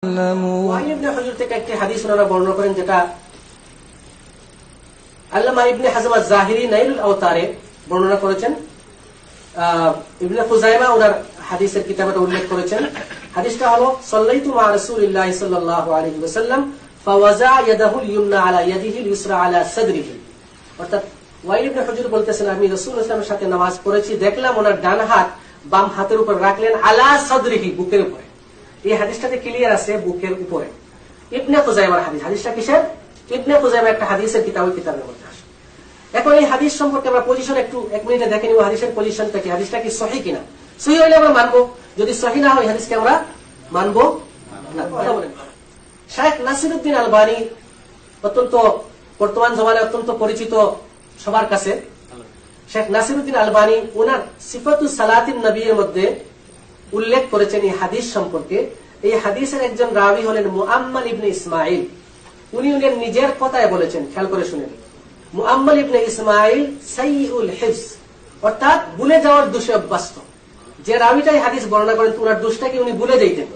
ওয়াইল ইবনে হুজর থেকে একটি হাদিস ওনারা বর্ণনা করেন, যেটা আল্লামা ইবনে হাজম আয-যাহিরি নাইলুল আওতারে বর্ণনা করেছেন। ইবনে খুযাইমা ওনার হাদিসের কিতাবে উল্লেখ করেছেন। হাদিসটা হলো, সাল্লাইতু মা রাসূলিল্লাহি সাল্লাল্লাহু আলাইহি ওয়াসাল্লাম ফাওয়াজা ইয়াদাহুল ইয়ুমনা আলা ইয়াদিহিল ইউসরা আলা সাদরিহি। অর্থাৎ ওয়াইল ইবনে হুজর বলতেছেন, আমি রাসূল সাল্লাল্লাহু আলাইহি ওয়াসাল্লামের সাথে নামাজ পড়েছি, দেখলাম ওনার ডান হাত বাম হাতের উপর রাখলেন, আলা সাদরিহি, বুকের উপরে। এই হাদিসটাতে ক্লিয়ার আছে বুকের উপরে। ইবনে খুযাইমার হাদিস। হাদিসটা কিসের? ইবনে খুযাইমা একটা হাদিসের কিতাবের মধ্যে আসে। এখন এই হাদিস সম্পর্কে আমরা পজিশন একটু এক মিনিটে দেখে নিব, হাদিসের পজিশনটা কি, হাদিসটা কি সহিহ কিনা। সহিহ হইলে আমরা মানবো, যদি সহিহ না হয় হাদিসকে আমরা মানবো না। কথা বলেন। শাইখ নাসিরউদ্দিন আলবানী অত্যন্ত বর্তমান জমানায় অত্যন্ত পরিচিত সবার কাছে। শেখ নাসিরউদ্দিন আলবানী ওনার সিফাতুস সালাতিন নবীর মধ্যে উল্লেখ করেছেন এই হাদিস সম্পর্কে। এই হাদিসের একজন রাবী হলেন মুআম্মাল ইবনে ইসমাইল। উনি উনার নিজের কথায় বলেছেন, খেয়াল করে শুনেন। মুআম্মাল ইবনে ইসমাইল সাইয়ুল হিফজ, অর্থাৎ ভুলে যাওয়ার দোষে অভ্যস্ত। যে রাবীটাই হাদিস বর্ণনা করেন ওনার দোষটাকে উনি ভুলে যেতেন,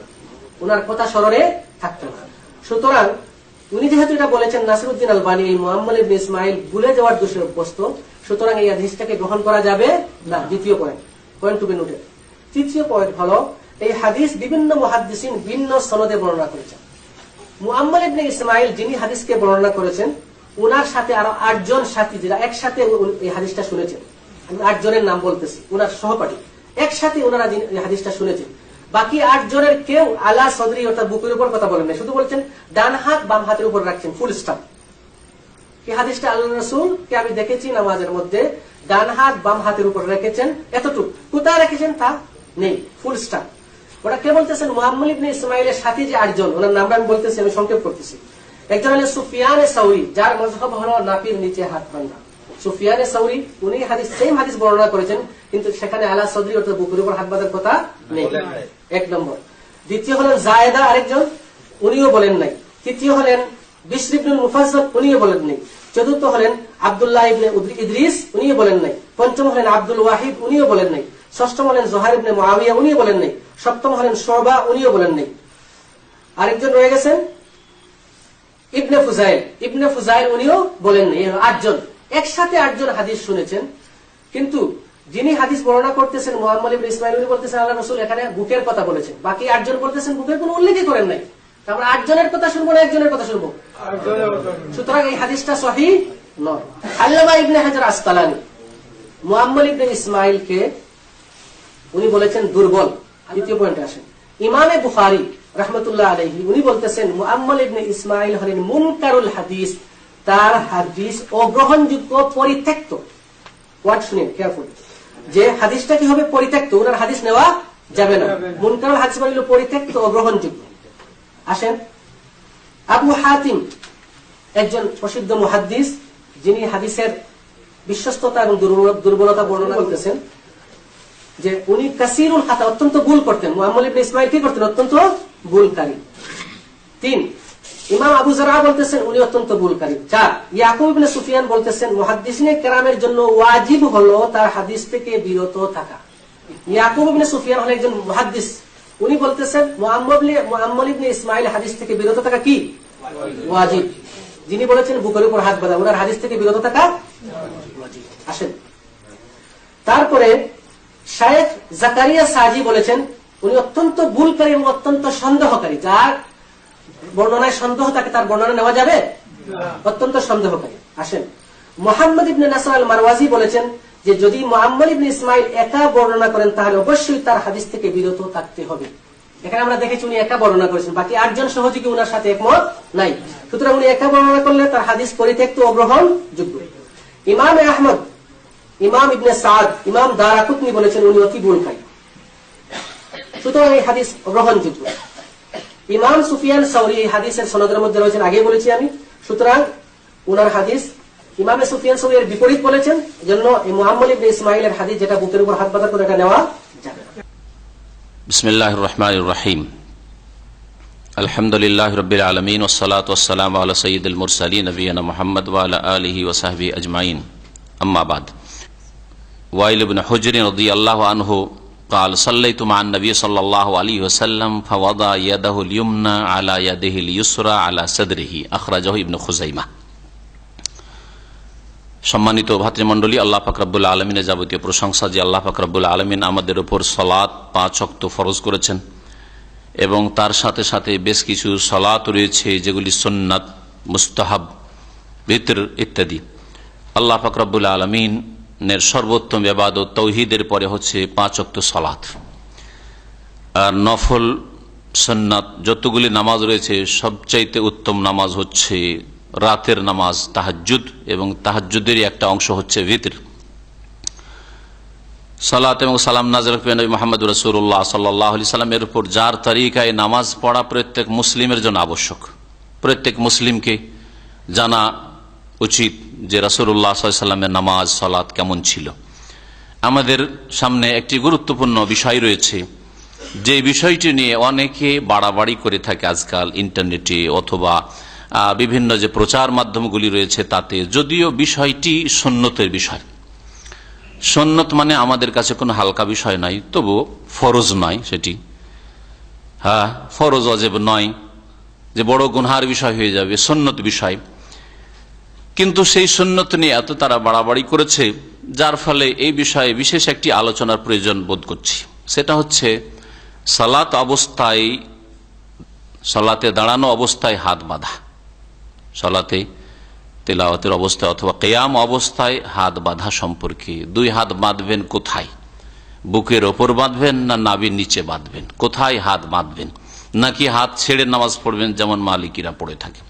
ওনার কথা স্মরণে থাকতেন না। সুতরাং উনি যেহেতু এটা বলেছেন, নাসিরউদ্দিন আলবানী এই মুআম্মাল ইবনে ইসমাইল ভুলে যাওয়ার দোষে অভ্যস্ত, সুতরাং এই হাদিসটাকে গ্রহণ করা যাবে না। দ্বিতীয় পয়েন্ট টু বি নোটেড। তৃতীয় পয়েন্ট হলো, এই হাদিস বিভিন্ন মুহাদ্দিসিন ভিন্ন সনদে বর্ণনা করেছেন। মুআম্মাল ইবনে ইসমাইল যিনি হাদিসকে বর্ণনা করেছেন, ওনার সাথে আরো 8 জন সাথী যারা একসাথে এই হাদিসটা শুনেছেন, আমি 8 জনের নাম বলতেছি, ওনার সহপাঠী একসাথে ওনারা এই হাদিসটা শুনেছেন। বাকি 8 জনের কেউ আলা সদরি অর্থাৎ বুকের উপর কথা বলেন না, শুধু বলছেন ডান হাত বাম হাতের উপর রাখছেন, ফুল স্টপ। এই হাদিসটা আল্লাহর রাসূলকে আমি দেখেছি নামাজের মধ্যে ডান হাত বাম হাতের উপর রেখেছেন, এতটুকু। কোথায় রেখেছেন তা নেই, ফুল স্টপ। ওরা কে বলতেছেন? মুআম্মাল ইবনে ইসমাইলের সাথে যে 8 জন, ওনার নামটা আমি বলতেছি, আমি সংক্ষেপ করতেছি। একজন হলেন সুফিয়ান সাউরি, যার মাযহাব হলো নাপির নিচে হাত বাঁধা। সুফিয়ান সাউরি উনি সেম হাদিস বর্ণনা করেছেন, কিন্তু সেখানে আলা সদরি অর্থাৎ বুকের উপর হাত বাঁধার কথা নেই। এক নম্বর। দ্বিতীয় হলেন জায়েদা আরেকজন, উনিও বলেন নাই। তৃতীয় হলেন বিশর ইবনুল মুফাজ্জল, উনিও বলেন নাই। চতুর্থ হলেন আব্দুল্লাহ ইবনে ইদ্রিস, উনিও বলেন নাই। পঞ্চম হলেন আব্দুল ওয়াহিদ, উনিও বলেন নাই। ষষ্ঠম হলেন জোহার ইবনে মুআবিয়া, উনিও বলেন নাই। সপ্তম হলেন শুবা, উনিও বলেন নাই। আরেকজন রয়ে গেছেন ইবনে ফুজাইল, উনিও বলেন নাই। 8 জন একসাথে 8 জন হাদিস শুনেছেন, কিন্তু যিনি হাদিস বর্ণনা করতেছেন মুআম্মাল ইবনে ইসমাইল, উনি বলতেছেন আল্লাহর রাসূল এখানে বুকের কথা বলেছেন। বাকি 8 জন বলতেছেন বুকের কোনো উল্লেখই করেন নাই। আমরা 8 জনের কথা শুনবো না, একজনের কথা শুনবো? সুতরাং এই হাদিসটা সহিহ নয়। আল্লামা ইবনে হাজার আসকালানী মুআম্মাল ইবনে ইসমাইলকে উনি বলেছেন দুর্বল। দ্বিতীয় পয়েন্টে আসেন। ইমামে বুখারী রাহমাতুল্লাহ আলাইহি উনি বলতেছেন মুআম্মাল ইবনে ইসমাইল হলেন মুনকারুল হাদিস, তার হাদিস অগ্রহণযোগ্য, পরিত্যক্ত। ওয়ার্ড শুনেন কেয়ারফুল, যে হাদিসটা কি হবে? পরিত্যক্ত, ওনার হাদিস নেওয়া যাবে না। মুনকারুল হাদিস মানে হলো পরিত্যক্ত, অগ্রহণযোগ্য। আসেন, আবু হাতিম একজন প্রসিদ্ধ মুহাদ্দিস, যিনি হাদিসের বিশ্বস্ততা এবং দুর্বলতা বর্ণনা করতেছেন, যে উনি কাসীরুল খাতা, অত্যন্ত ভুল করতেন। মুআম্মাল ইবনে ইসমাইল কি করতেন? অত্যন্ত ভুলকারী। 3, ইমাম আবু যরআ বলতেছেন উনি অত্যন্ত ভুলকারী। 4, ইয়াকুব ইবনে সুফিয়ান বলতেছেন মুহাদ্দিসিনে কেরামের জন্য ওয়াজিব হলো তার হাদিস থেকে বিরত থাকা। ইয়াকুব ইবনে সুফিয়ান হলেন একজন মুহাদ্দিস, উনি বলতেছেন মুআম্মাল ইবনে ইসমাইল হাদিস থেকে বিরত থাকা কি ওয়াজিব। যিনি বলেছেন বুকের উপর হাত বাঁধা, ওনার হাদিস থেকে বিরত থাকা ওয়াজিব। আসেন, তারপরে শায়েখ জাকারিয়া সাজি বলেছেন উনি অত্যন্ত ভুলকারী এবং অত্যন্ত সন্দেহকারী। যার বর্ণনায় সন্দেহ থাকে তার বর্ণনা নেওয়া যাবে? অত্যন্ত সন্দেহকারী। আসেন, মুহাম্মদ ইবনে নাসর আল মারওয়াজি বলেছেন যে যদি মুআম্মাল ইবনে ইসমাইল একা বর্ণনা করেন তাহলে অবশ্যই তার হাদিস থেকে বিরত থাকতে হবে। এখানে আমরা দেখেছি উনি একা বর্ণনা করেছেন, বাকি 8 জন সহযোগী ওনার সাথে একমত নাই। সুতরাং উনি একা বর্ণনা করলে তার হাদিস পরিত্যক্ত, অগ্রহণযোগ্য। ইমাম আহমদ, ইমাম ইবনে সাদ, ইমাম দারাকুতনি বলেছেন উনি অতি ভুলকারী, সুতরাং এই হাদিস গ্রহণযোগ্য। ইমাম সুফিয়ান সাউরি এই হাদিসের সনদের মধ্যে রয়েছেন, আগে বলেছি আমি, সুতরাং ওনার হাদিস ইমামে সুফিয়ান সাউরি এর বিপরীত বলেছেন, এজন্য এই মুআম্মাল ইবনে ইসমাইলের হাদিস যেটা বুকের উপর হাত বাঁধা করে এটা নেওয়া যাবে না। বিসমিল্লাহির রহমানির রহিম। আলহামদুলিল্লাহি রাব্বিল আলামিন ওয়াস সালাতু ওয়াস সালামু আলা সাইয়্যিদিল মুরসালিন নবিয়িনা মুহাম্মদ ওয়া আলা আলিহি ওয়া সাহবিহি আজমাইন। আম্মা বাদ। ওয়াইল ইবনে হুজর রাদিয়াল্লাহু আনহু قال صليت مع النبي صلى الله عليه وسلم فوضع يده اليمنى على يده اليسرى على صدره أخرجه ابن خزيمة। সম্মানিত ভাতৃমণ্ডলী, আল্লাহ পাক রব্বুল আলামিনের যাবতীয় প্রশংসা যে আল্লাহ পাক রব্বুল আলামিন আমাদের উপর সালাত 5 ওয়াক্ত ফরজ করেছেন এবং তার সাথে সাথে বেশ কিছু সালাত রয়েছে যেগুলি সুন্নাত, মুস্তাহাব, বিতর ইত্যাদি। আল্লাহ পাক রব্বুল আলামিনের সর্বোত্তম ইবাদত তাওহীদের পরে হচ্ছে 5 ওয়াক্ত সালাত। আর নফল সুন্নাত যতগুলি নামাজ রয়েছে সবচাইতে উত্তম নামাজ হচ্ছে রাতের নামাজ তাহাজ্জুদ, এবং তাহাজ্জুদেরই একটা অংশ হচ্ছে বিতর। সালাত এবং সালাম নাযিল নবী মুহাম্মদ রাসূলুল্লাহ সাল্লাল্লাহু আলাইহি সাল্লামের উপর যার তরিকায় নামাজ পড়া প্রত্যেক মুসলিমের জন্য আবশ্যক। প্রত্যেক মুসলিমকে জানা উচিত যে রাসূলুল্লাহ সাল্লাল্লাহু আলাইহি সাল্লামের নামাজ সালাত কেমন ছিল। আমাদের সামনে একটি গুরুত্বপূর্ণ বিষয় রয়েছে, যে বিষয়টি নিয়ে অনেকে বাড়াবাড়ি করে থাকে আজকাল ইন্টারনেটে অথবা বিভিন্ন যে প্রচার মাধ্যমগুলি রয়েছে তাতে, যদিও বিষয়টি সুন্নতের বিষয়। সুন্নত মানে আমাদের কাছে কোনো হালকা বিষয় নাই, তবু ফরজ নয় সেটি, ফরজ ওয়াজিব নয় যে বড় গুনহার বিষয় হয়ে যাবে, সুন্নত বিষয়। কিন্তু সেই সুন্নত নিয়ে এত তারা বাড়াবাড়ি করেছে, যার ফলে এই বিষয়ে বিশেষ একটি আলোচনার প্রয়োজন বোধ করছি। সেটা হচ্ছে সালাত অবস্থায়, সালাতে দাঁড়ানো অবস্থায় হাত বাঁধা, সালাতে তেলাওয়াতের অবস্থায় অথবা কিয়াম অবস্থায় হাত বাঁধা সম্পর্কে। 2 হাত বাঁধবেন কোথায়? বুকের ওপর বাঁধবেন না নাভির নিচে বাঁধবেন? কোথায় হাত বাঁধবেন? নাকি হাত ছেড়ে নামাজ পড়বেন যেমন মালিকিরা পড়ে থাকে?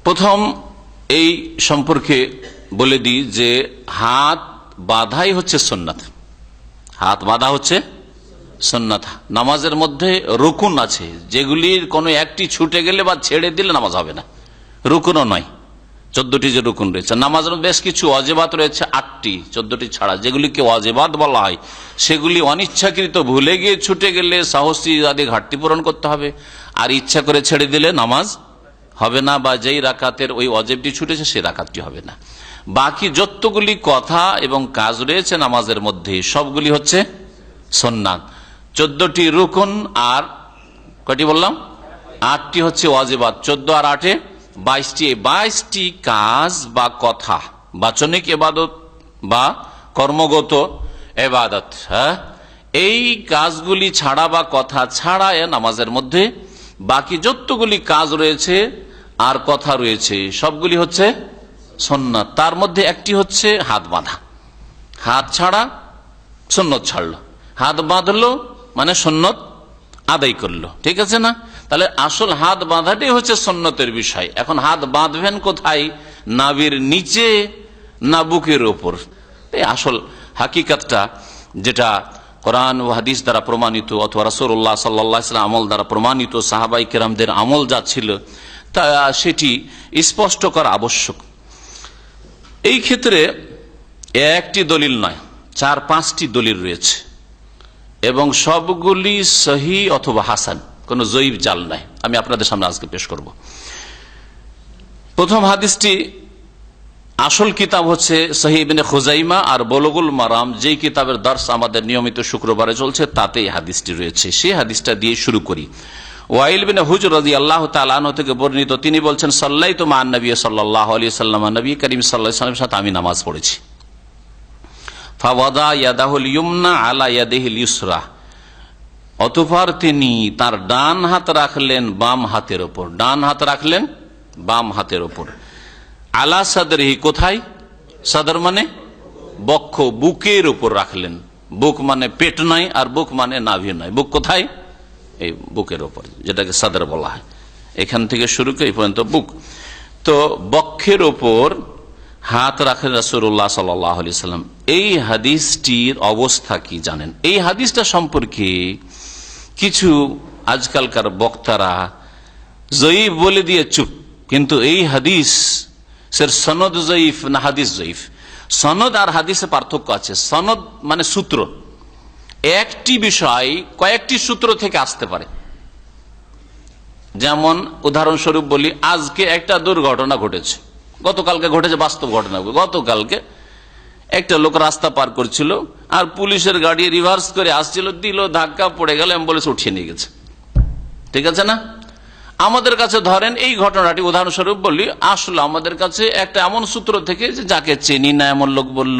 প্রথম এই সম্পর্কে বলে দিই যে হাত বাঁধাই হচ্ছে সুন্নাত। হাত বাঁধা হচ্ছে সুন্নাত। নামাজের মধ্যে রুকুন আছে, যেগুলির কোনো একটি ছুটে গেলে বা ছেড়ে দিলে নামাজ হবে না। রুকুনও নয়, 14টি যে রুকুন রয়েছে। নামাজের বেশ কিছু ওয়াজিবাত রয়েছে 8টি, 14টি ছাড়া, যেগুলিকে ওয়াজিবাত বলা হয়। সেগুলি অনিচ্ছাকৃত ভুলে গিয়ে ছুটে গেলে সাহসী আদি ঘাটতি পূরণ করতে হবে, আর ইচ্ছা করে ছেড়ে দিলে নামাজ হবে না, বা যেই রাকাতের ওই ওয়াজিবটি ছুটেছে সেই রাকাতটি হবে না। বাকি যতগুলি কথা এবং কাজ রয়েছে নামাজের মধ্যে সবগুলি হচ্ছে সুন্নাত। 14টি রুকুন আর কয়টি বললাম? 8টি হচ্ছে ওয়াজিবাত। 14 আর 8 22টি। 22টি কাজ বা কথা, বাচনিক ইবাদত বা কর্মগত ইবাদত, এই কাজগুলি ছাড়া বা কথা ছাড়া নামাজের মধ্যে বাকি যতগুলি কাজ রয়েছে আর কথা রয়েছে সবগুলি হচ্ছে সুন্নাত। তার মধ্যে একটি হচ্ছে হাত বাঁধা। হাত ছাড়া সুন্নত ছাড়লো, হাত বাঁধলো মানে সুন্নত আদায় করলো, ঠিক আছে না? তাহলে আসল হাত বাঁধাটাই হচ্ছে সুন্নতের বিষয়। এখন হাত বাঁধবেন কোথায়? নাভির নিচে না বুকের ওপর? এই আসল হাকিকাতটা, যেটা কোরআন ও হাদিস দ্বারা প্রমাণিত অথবা রাসূলুল্লাহ সাল্লাল্লাহু আলাইহি ওয়াসাল্লাম আমল দ্বারা প্রমাণিত, সাহাবাই কেরামদের আমল যা ছিল তা সেটি স্পষ্ট করা আবশ্যক। এই ক্ষেত্রে একটি দলিল নয়, 4-5টি দলিল রয়েছে এবং সবগুলি সহিহ অথবা হাসান, কোন জয়ীফ জাল নাই। আমি আপনাদের সামনে আজকে পেশ করব। প্রথম হাদিসটি, আসল কিতাব হচ্ছে সহিহ ইবনে খুজাইমা আর বুলুগুল মারাম, যেই কিতাবের দর্স আমাদের নিয়মিত শুক্রবারে চলছে, তাতে এই হাদিসটি রয়েছে। সেই হাদিসটা দিয়ে শুরু করি। ওয়াইল বিন হুজর রাদিয়াল্লাহু তাআলা আনহু থেকে বর্ণিত, তিনি বলছেন, সাল্লাইতু মা নবী সাল্লাল্লাহু আলাইহি ওয়াসাল্লাম, নবী করিম সাল্লাল্লাহু আলাইহি ওয়াসাল্লামের সাথে আমি নামাজ পড়েছি। ফাওয়াদা ইয়াদাহুল ইয়ুমনা আলা ইয়াদিহিল ইউসরা, অতঃপর তিনি তার ডান হাত রাখলেন বাম হাতের ওপর। ডান হাত রাখলেন বাম হাতের ওপর। আলা সাদরিহি, কোথায়? সাদর মানে বক্ষ, বুকের উপর রাখলেন। বুক মানে পেট নয়, আর বুক মানে নাভি নয়। বুক কোথায়? এই বুকের ওপর, যেটাকে সাদর বলা হয়। এখান থেকে শুরু করে এই পর্যন্ত বুক। তো বক্ষের ওপর হাত রাখেন রাসূলুল্লাহ সাল্লাল্লাহু আলাইহি ওয়াসাল্লাম। এই হাদিসটির অবস্থা কি জানেন? এই হাদিসটা সম্পর্কে কিছু আজকালকার বক্তারা জয়ীফ বলে দিয়ে চুপ, কিন্তু এই হাদিস সনদ জয়ীফ না হাদিস জয়ীফ? সনদ আর হাদিসে পার্থক্য আছে। সনদ মানে সূত্র, একটি বিষয় কয়েকটি সূত্র থেকে আসতে পারে। যেমন উদাহরণস্বরূপ বলি, আজকে একটা দুর্ঘটনা ঘটেছে, গতকালকে ঘটেছে বাস্তব ঘটনা, গতকালকে একটা লোক রাস্তা পার করছিল, আর পুলিশের গাড়ি রিভার্স করে আসছিল, দিল ধাক্কা, পড়ে গেল, অ্যাম্বুলেন্স উঠিয়ে নিয়ে গেছে। ঠিক আছে না? আমাদের কাছে ধরেন এই ঘটনাটি উদাহরণস্বরূপ বলি, আসলে আমাদের কাছে একটা এমন সূত্র থেকে যে যাকে চিনি না এমন লোক বলল,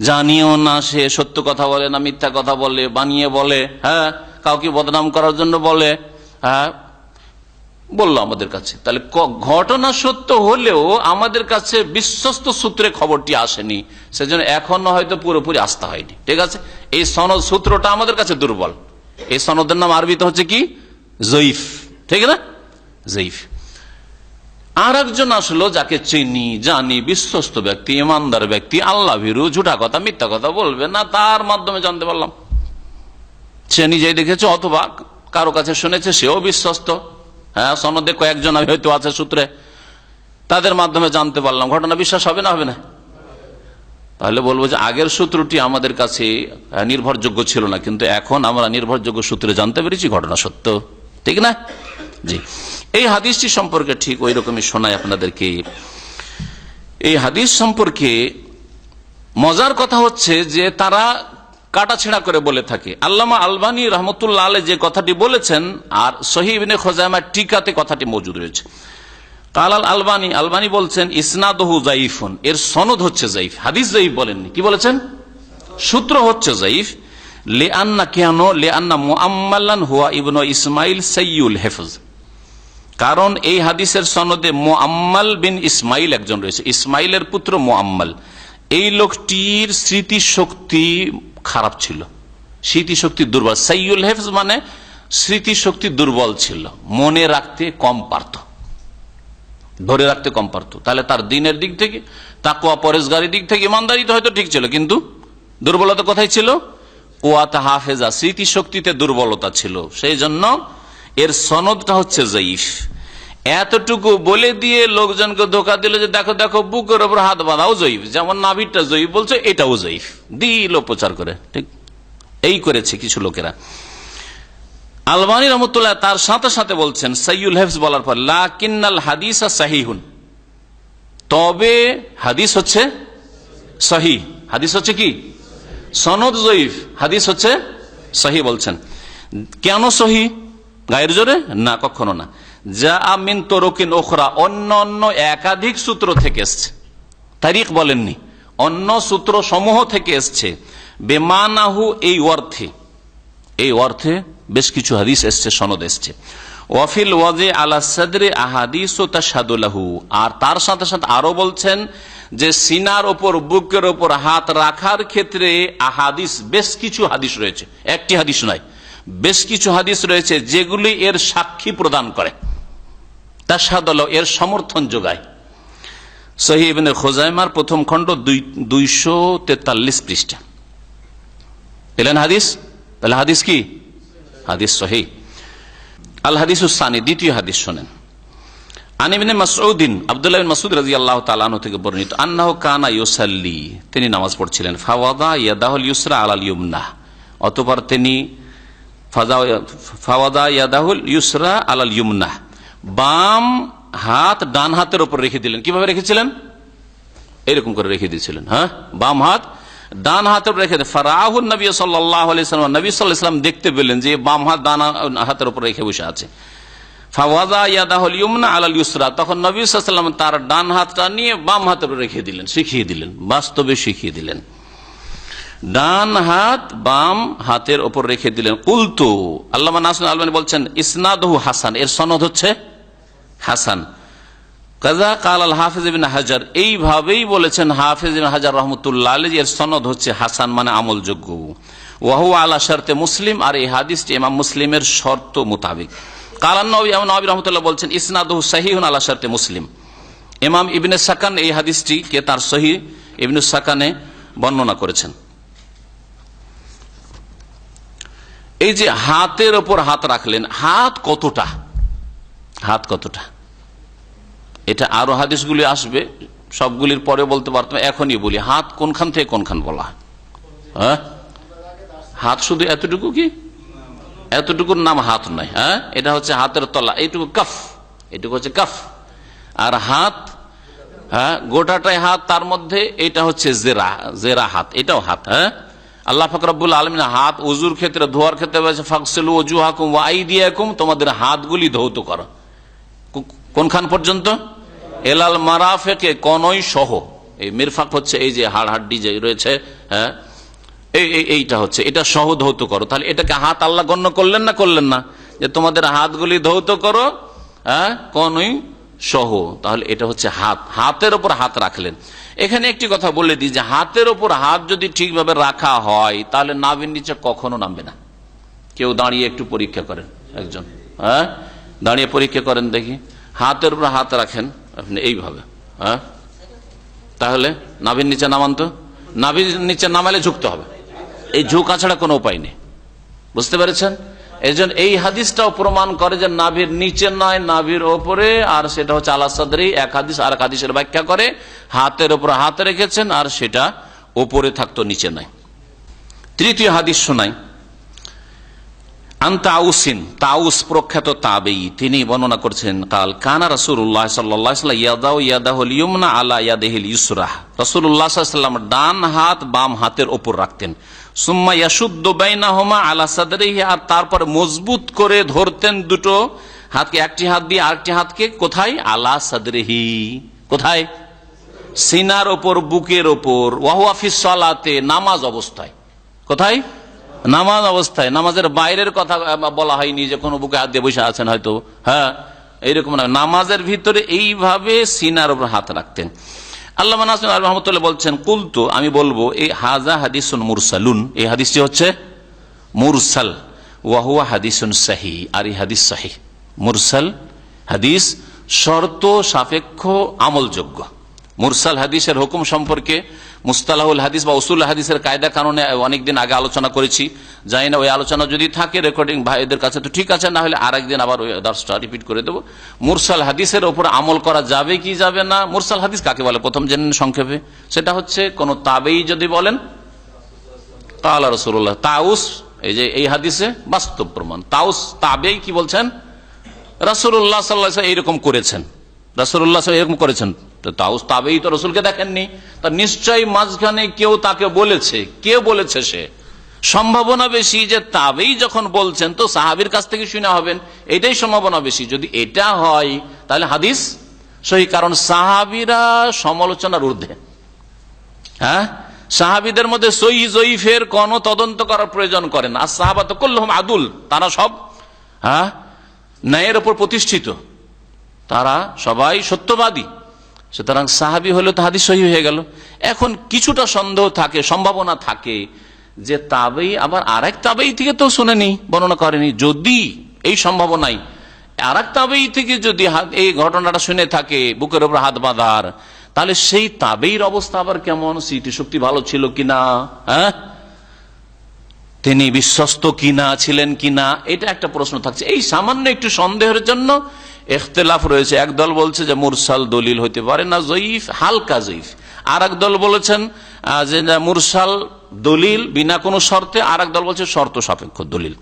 জানিও না সে সত্য কথা বলে না মিথ্যা কথা বলে, বানিয়ে বলে, হ্যাঁ, কাউকে বদনাম করার জন্য বলে, হ্যাঁ, বললো আমাদের কাছে। তাহলে ঘটনা সত্য হলেও আমাদের কাছে বিশ্বস্ত সূত্রে খবরটি আসেনি, সেজন্য এখনো হয়তো পুরোপুরি আস্থা হয়নি। ঠিক আছে, এই সনদ সূত্রটা আমাদের কাছে দুর্বল। এই সনদের নাম আরবিতে হচ্ছে কি? জয়ীফ। ঠিক না? জয়ীফ। আর একজন আসলো যাকে চিনি, জানি, বিশ্বস্ত ব্যক্তি, ইমানদার ব্যক্তি, আল্লাহ ভীরু, ঝুঠা কথা মিথ্যা কথা বলবে না, তার মাধ্যমে জানতে পারলাম। সে নিজেই দেখেছে অথবা কারো কাছে শুনেছে, সেও বিশ্বস্ত, হ্যাঁ, সনদে কয়েকজন হয়তো আছে সূত্রে, তাদের মাধ্যমে জানতে পারলাম। ঘটনা বিশ্বাস হবে না? হবে না? তাহলে বলবো যে আগের সূত্রটি আমাদের কাছে নির্ভরযোগ্য ছিল না, কিন্তু এখন আমরা নির্ভরযোগ্য সূত্রে জানতে পেরেছি ঘটনা সত্য। ঠিক না? জি। এই হাদিসটি সম্পর্কে ঠিক ওই রকমই শোনায় আপনাদেরকে। এই হাদিস সম্পর্কে মজার কথা হচ্ছে যে তারা কাটাছেড়া করে বলে থাকে। আল্লামা আলবানী রহমতুল্লাহ আলাইহি যে কথাটি বলেছেন, আর সহিহ ইবনে খুজাইমার টিকাতে কথাটি মজুদ রয়েছে। কালাল আলবানী, আলবানী বলছেন ইসনাদহু যায়িফুন, এর সনদ হচ্ছে যায়িফ। হাদিস যায়িফ বলেননি, কি বলেছেন? সূত্র হচ্ছে যায়িফ। লিআন্না, কেন? লিআন্না মুআম্মালান হুয়া ইবনু ইসমাইল সাইয়ুল হিফজ, কারণ এই হাদিসের সনদে মুআম্মাল বিন ইসমাইল একজন রয়েছে, ইসমাইলের পুত্র মুআম্মাল। এই লোকটির স্মৃতিশক্তি খারাপ ছিল, স্মৃতিশক্তি দুর্বল। সাইয়ুল হিফজ মানে স্মৃতিশক্তি দুর্বল ছিল, মনে রাখতে কম পারত, ধরে রাখতে কম পারত। তাহলে তার দিনের দিক থেকে, তাকওয়া পরেজগারির দিক থেকে, ইমানদারি তো হয়তো ঠিক ছিল, কিন্তু দুর্বলতা কোথায় ছিল? কুওয়াত হাফেজা, স্মৃতিশক্তিতে দুর্বলতা ছিল। সেই জন্য এর সনদটা হচ্ছে যায়িফ। এতটুকু বলে দিয়ে লোকজনকে ধোকা দিল যে দেখো দেখো বুকের ওপর হাত বাঁধাও যায়িফ, যেমন নাভিরটা যায়িফ বলছে, এটাও যায়িফ, দিল প্রচার করে। ঠিক এই করেছে কিছু লোকেরা। আলবানী রহমতুল্লাহ তার সাথে সাথে বলছেন সাইয়ুল হিফজ বলার পর, লাকিন্নাল হাদিসা সাহিহুন, তবে হাদিস হচ্ছে সহিহ। হাদিস হচ্ছে কি? সনদ যায়িফ, হাদিস হচ্ছে সহিহ বলছেন। কেন সহিহ? গায়ের জোরে না, কখনো না। যা মিন তরকিন উখরা, অন্য অন্য একাধিক সূত্র থেকে এসছে, তারিখ বলেননি, অন্য সূত্র সমূহ থেকে এসছে। বেমানাহু, এই অর্থে, এই অর্থে বেশ কিছু হাদিস এসছে, সনদ এসছে। ওয়াফিল ওয়াজে আলা সাদরে আহাদিস ও তাশহাদু লাহু, আর তার সাথে সাথে আরো বলছেন যে সিনার ওপর, বুকের ওপর হাত রাখার ক্ষেত্রে আহাদিস, বেশ কিছু হাদিস রয়েছে, একটি হাদিস নয়, বেশ কিছু হাদিস রয়েছে যেগুলি এর সাক্ষী প্রদান করে, তাশহাদু লাহু, এর সমর্থন যোগায়। সহিহ ইবনে খুজাইমার প্রথম খণ্ড 243 পৃষ্ঠা পেলেন হাদিস। তাহলে হাদিস কি? হাদিস সহিহ। আল হাদিসুস সানি, দ্বিতীয় হাদিস শোনেন। আন ইবনে মাসউদিন, আব্দুল্লাহ বিন মাসউদ রাদিয়াল্লাহু তাআলা আনহু থেকে বর্ণিত, আন্নাহু কানা ইউসাল্লি, তিনি নামাজ পড়ছিলেন, ফাওয়াদা ইয়াদাহুল ইউসরা আলাল ইউমনা, অতঃপর তিনি ফাওয়াদা ইয়াদাহুল ইউসরা আলাল ইউমনা, বাম হাত ডান হাতের উপর রেখে দিলেন। কিভাবে রেখেছিলেন? এরকম করে রেখে দিয়েছিলেন, হ্যাঁ, বাম হাত ডান হাতের উপর রেখে দেন। ফারাহুন নবী সাল্লাল্লাহু আলাইহি ওয়াসাল্লাম, নবী সাল্লাল্লাহু আলাইহি ওয়াসাল্লাম দেখতে পেলেন যে বাম হাত ডান হাতের উপর রেখে বসে আছে। ফাওয়াদা ইয়াদাহুল ইউমনা আলাল ইউসরা, তখন নবী সাল্লাল্লাহু আলাইহি ওয়াসাল্লাম তার ডান হাতটা নিয়ে বাম হাতের উপর রেখে দিলেন, শিখিয়ে দিলেন, বাস্তবে শিখিয়ে দিলেন। ডান হাত বাম হাতের উপর রেখে দিলেন। কুলতু, আল্লামা নাসির আলবানী বলছেন ইসনাদহু হাসান, এর সনদ হচ্ছে হাসান। কাযা কাল আল হাফিজ ইবনে হাজার, এইভাবেই বলেছেন হাফিজ ইবনে হাজার রাহমাতুল্লাহ আলাইহি, এর সনদ হচ্ছে হাসান, মানে আমলযোগ্য। ওয়া হুয়া আলা শর্তে মুসলিম, আর এই হাদিসটি ইমাম মুসলিমের শর্ত মোতাবেক। কালান নবী, ইমাম নবী রাহমাতুল্লাহ বলছেন ইসনাদহু সহিহুন আলা শর্তে মুসলিম। ইমাম ইবনে সাকান এই হাদিসটি কে তার সহিহ ইবনে সাকানে বর্ণনা করেছেন। এই যে হাতের ওপর হাত রাখলেন, হাত কতটা, হাত কতটা, এটা আরো হাদিসগুলি আসবে, সবগুলির পরে বলতে পারতাম, এখনই বলি হাত কোনখান থেকে কোনখান বলা হয়। হ্যাঁ, হাত শুধু এতটুকু, কি এতটুকুর নাম হাত নয়, হ্যাঁ, এটা হচ্ছে হাতের তলা, এইটুকু কাফ, এইটুকু হচ্ছে কাফ। আর হাত হ্যাঁ, গোটাটাই হাত, তার মধ্যে এটা হচ্ছে জেরা হাত, এটাও হাত। হ্যাঁ, আল্লাহ পাক রব্বুল আলামিন হাত ওযুর ক্ষেত্রে, ধোয়ার ক্ষেত্রে বলেছে ফাগসিলু ওজুহাকুম ওয়া আইদিয়াকুম, তোমাদের হাতগুলি ধৌত করো। কোনখান পর্যন্ত? এলাল মারাফিকে, কনই সহ। এই মিরফাক হচ্ছে এই যে হাড় হাড্ডি যে রয়েছে, হ্যাঁ, এইটা হচ্ছে, এটা সহ ধৌত করো। তাহলে এটাকে হাত আল্লাহ গণ্য করলেন না করলেন না, যে তোমাদের হাতগুলি ধৌত করো, হ্যাঁ, কনই সহ। তাহলে এটা হচ্ছে হাত, হাতের ওপর হাত রাখলেন। এখানে একটি কথা বলে দিই যে হাতের ওপর হাত যদি ঠিকভাবে রাখা হয় তাহলে নাভির নিচে কখনো নামবে না। কেউ দাঁড়িয়ে একটু পরীক্ষা করেন, একজন, হ্যাঁ, দাঁড়িয়ে পরীক্ষা করেন দেখি, হাতের উপর হাত রাখেন আপনি এইভাবে, হ্যাঁ, তাহলে নাভির নিচে নামান তো? নাভির নিচে নামালে ঝুঁকতে হবে, এই ঝুঁকা ছাড়া কোনো উপায় নেই। বুঝতে পেরেছেন? এই জন্য এই হাদিসটাও প্রমাণ করে যে নাভির নিচে নয়, নাভির ওপরে। আর সেটা হচ্ছে আলা সাদরি, এক হাদিস আর এক হাদিসের ব্যাখ্যা করে হাতের ওপর হাত রেখেছেন, আর সেটা ওপরে থাকতো, নিচে নয়। তৃতীয় হাদিস শোনাই। আন তাউসিন, তাউস প্রখ্যাত তাবেঈ, তিনি বর্ণনা করছেন কাল কানা রাসূলুল্লাহ সাল্লাল্লাহু আলাইহি ওয়াসাল্লাম ইয়াদাউ ইয়াদাহুল ইয়ুমনা আলা ইয়াদিহিল ইউসরা, রাসূলুল্লাহ সাল্লাল্লাহু আলাইহি ওয়াসাল্লাম ডান হাত বাম হাতের উপর রাখতেন। সুম্মা ইয়াশুদ্দু বাইনাহুমা আলা সাদরিহি, আর তারপর মজবুত করে ধরতেন দুটো হাতকে, একটি হাত দিয়ে আরেকটি হাতকে কোথায়? আলা সাদরিহি, কোথায়? সিনার ওপর, বুকের ওপর। ওয়া হুয়া ফিস সালাতে, নামাজ অবস্থায়। কোথায়? নামাজ অবস্থায়। নামাজের বাইরের কথা বলা হয়নি যে কোনো বুকে হাত দিয়ে বসে আছেন হয়তো, হ্যাঁ, এইরকম না, নামাজের ভিতরে এইভাবে সিনার উপর হাত রাখতেন। আল্লামা নাসির রহমতুল্লাহ বলছেন, কুলতু, আমি বলবো, এই হাজা হাদিসুন মুরসালুন, এই হাদিসটি হচ্ছে মুরসাল, ওয়া হুয়া হাদিসুন সহিহ, আর এই হাদিস সহিহ। মুরসাল হাদিস শর্ত সাপেক্ষ আমলযোগ্য। মুরসাল হাদিসের হুকুম সম্পর্কে মুস্তালাহুল হাদিস বা উসুল হাদিসের কায়দা কানুনে অনেকদিন আগে আলোচনা করেছি, জানি না ওই আলোচনা যদি থাকে রেকর্ডিং ভাইদের কাছে তো ঠিক আছে, না হলে আরেকদিন আবার ওই দর্শটা রিপিট করে দেবো। মুরসাল হাদিসের উপর আমল করা যাবে কি যাবে না? মুরসাল হাদিস কাকে বলে প্রথম জেনে সংক্ষেপে, সেটা হচ্ছে কোন তাবেঈ যদি বলেন কালা রাসূলুল্লাহ, তাউস, এই যে এই হাদিসে বাস্তব প্রমাণ, তাউস তাবেঈ কি বলছেন? রাসূলুল্লাহ সাল্লাল্লাহু আলাইহি ওয়াসাল্লাম এরকম করেছেন, রাসূলুল্লাহ এরকম করেছেন। তাউস তাবেঈ তো রসুলকে দেখেননি, তা নিশ্চয়ই মাঝখানে কেউ তাকে বলেছে। কে বলেছে? সে সম্ভাবনা বেশি যে তাবেঈ যখন বলছেন তো সাহাবীর কাছ থেকে শুনে হবেন, এটাই সম্ভাবনা বেশি। যদি এটা হয় তাহলে হাদিস সহিহ, কারণ সাহাবীরা সমালোচনার ঊর্ধ্বে। হ্যাঁ, সাহাবীদের মধ্যে সহিহ জয়ীফের কোন তদন্ত করার প্রয়োজন করেন। আর সাহাবাত কুল্লুহুম আদুল, তারা সব, হ্যাঁ, ন্যায়ের উপর প্রতিষ্ঠিত, তারা সবাই সত্যবাদী। সুতরাং সাহাবী হলে তো হাদিস সহিহ হয়ে গেল। এখন কিছুটা সন্দেহ থাকে, সম্ভাবনা থাকে যে তাবেঈ আবার আরেক তাবেঈ থেকে তো শুনেনি, বর্ণনা করেনি। যদি এই সম্ভাবনাই আরেক তাবেঈ থেকে যদি এই ঘটনাটা শুনে থাকে বুকের উপর হাত বাঁধার, তাহলে সেই তাবেঈর অবস্থা আবার কেমন, স্মৃতিশক্তি ভালো ছিল কিনা, হ্যাঁ, তিনি বিশ্বস্ত কিনা, ছিলেন কিনা, এটা একটা প্রশ্ন থাকছে। এই সামান্য একটু সন্দেহের জন্য ইখতিলাফ রয়েছে। একদল বলছে যে মুরসাল দলিল হইতে পারে না, জয়ীফ, হালকা জয়ীফ। আর এক দল বলেছেন যে মুরসাল দলিল বিনা কোনো শর্তে, আর এক দল বলছে শর্ত সাপেক্ষ দলিল।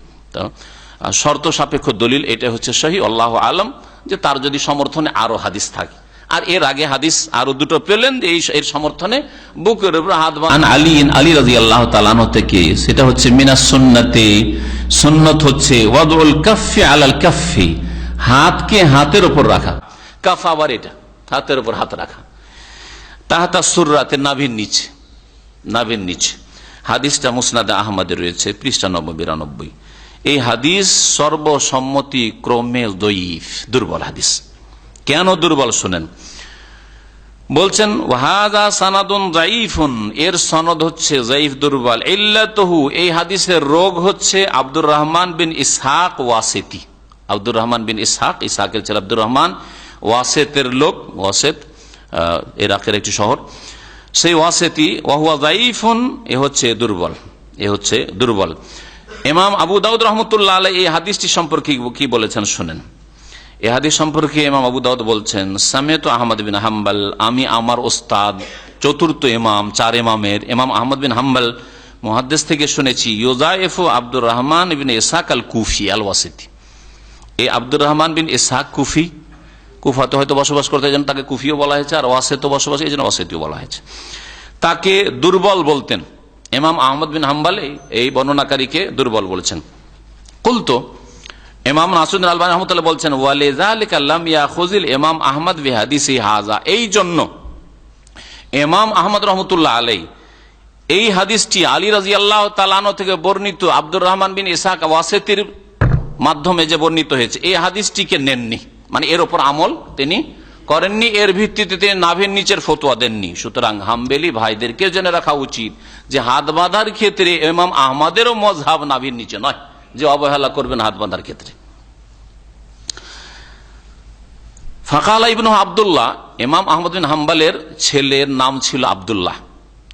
শর্ত সাপেক্ষ দলিল এটা হচ্ছে সহিহ, আল্লাহু আলম, যে তার যদি সমর্থনে আরো হাদিস থাকে। আর এর আগে হাদিস আরো দুটো পেলেন এর সমর্থনে, বুকের উপর হাত বাঁধা। আলী রাদিয়াল্লাহু তাআলা আনহু থেকে, সেটা হচ্ছে মিনাস সুন্নতে, সুন্নত হচ্ছে ওয়াদউল কাফফি আলাল কাফফি, হাতকে হাতের উপর রাখা। কাফ আবার এটা হাতের উপর হাত রাখা, তাহাতা সুররাতে, নাভির নিচে, নাভির নিচে। হাদিসটা মুসনাদে আহমদে রয়েছে, পৃষ্ঠা ৯৯-৯২। এই হাদিস সর্বসম্মতি ক্রমে দঈফ, দুর্বল হাদিস। কেন দুর্বল শুনেন, বলছেন ওয়াহাযা সানাদুন যায়ীফুন, এর সনদ হচ্ছে যায়ীফ, দুর্বল। ইল্লাতুহু, এই হাদিসের রোগ হচ্ছে আব্দুর রহমান বিন ইসহাক ওয়াসিতি। আব্দুর রহমান বিন ইসহাক, ইসহাকের ছেলে আব্দুর রহমান, ওয়াসেতের লোক, ওয়াসেত ইরাকের একটি শহর, সেই ওয়াসেতি। ওয়াহুয়া যায়ীফুন, এ হচ্ছে দুর্বল, এ হচ্ছে দুর্বল। ইমাম আবু দাউদ রহমতুল্লাহ আলাইহি এই হাদিসটি সম্পর্কে কি বলেছেন শুনেন। এই হাদিস সম্পর্কে ইমাম আবু দাউদ বলছেন, সামিআতু আহমদ বিন হাম্বল, আমি আমার ওস্তাদ চতুর্থ ইমাম, 4 ইমামের ইমাম আহমদ বিন হাম্বল মুহাদ্দিস থেকে শুনেছি, ইউযাইফু আব্দুর রহমান ইবনে ইসহাক আল কুফি আল ওয়াসিতি। এই আব্দুর রহমান বিন ইসহাক কুফি, কুফাতে হয়তো বসবাস করতে, এই জন্য তাকে কুফিও বলা হয়েছে, আর ওয়াসেতো বসবাস, এই জন্য ওয়াসেতিও বলা হয়েছে। তাকে দুর্বল বলতেন। ইমাম আহমদ বিন হাম্বল এই বর্ণনাকারীকে দুর্বল বলেছেন। কুলতো, ইমাম নাসিরুদ্দিন আলবানী রাহমাতুল্লাহ বলছেন, ওয়ালিযালিকা লাম ইয়াখুযিল ইমাম আহমদ বিহাদিসি হাযা, এই জন্য ইমাম আহমদ রাহমাতুল্লাহ আলাইহি এই হাদিসটি আলী রাদিয়াল্লাহু তাআলা আনহু থেকে বর্ণিত আব্দুর রহমান বিন ইসহাক ওয়াসিতির মাধ্যমে যে বর্ণিত হয়েছে, এই হাদিসটিকে নেননি, মানে এর উপর আমল তিনি করেননি, এর ভিত্তিতে তিনি নাভির নিচের ফতোয়া দেননি। সুতরাং হাম্বেলি ভাইদেরকে জেনে রাখা উচিত যে হাত বাঁধার ক্ষেত্রে ইমাম আহমদেরও মযহাব নাভির নিচে নয়, যে অবহেলা করবেন হাত বাঁধার ক্ষেত্রে। ফাকালা ইবনু আব্দুল্লাহ, ইমাম আহমদ বিন হাম্বলের ছেলের নাম ছিল আব্দুল্লাহ,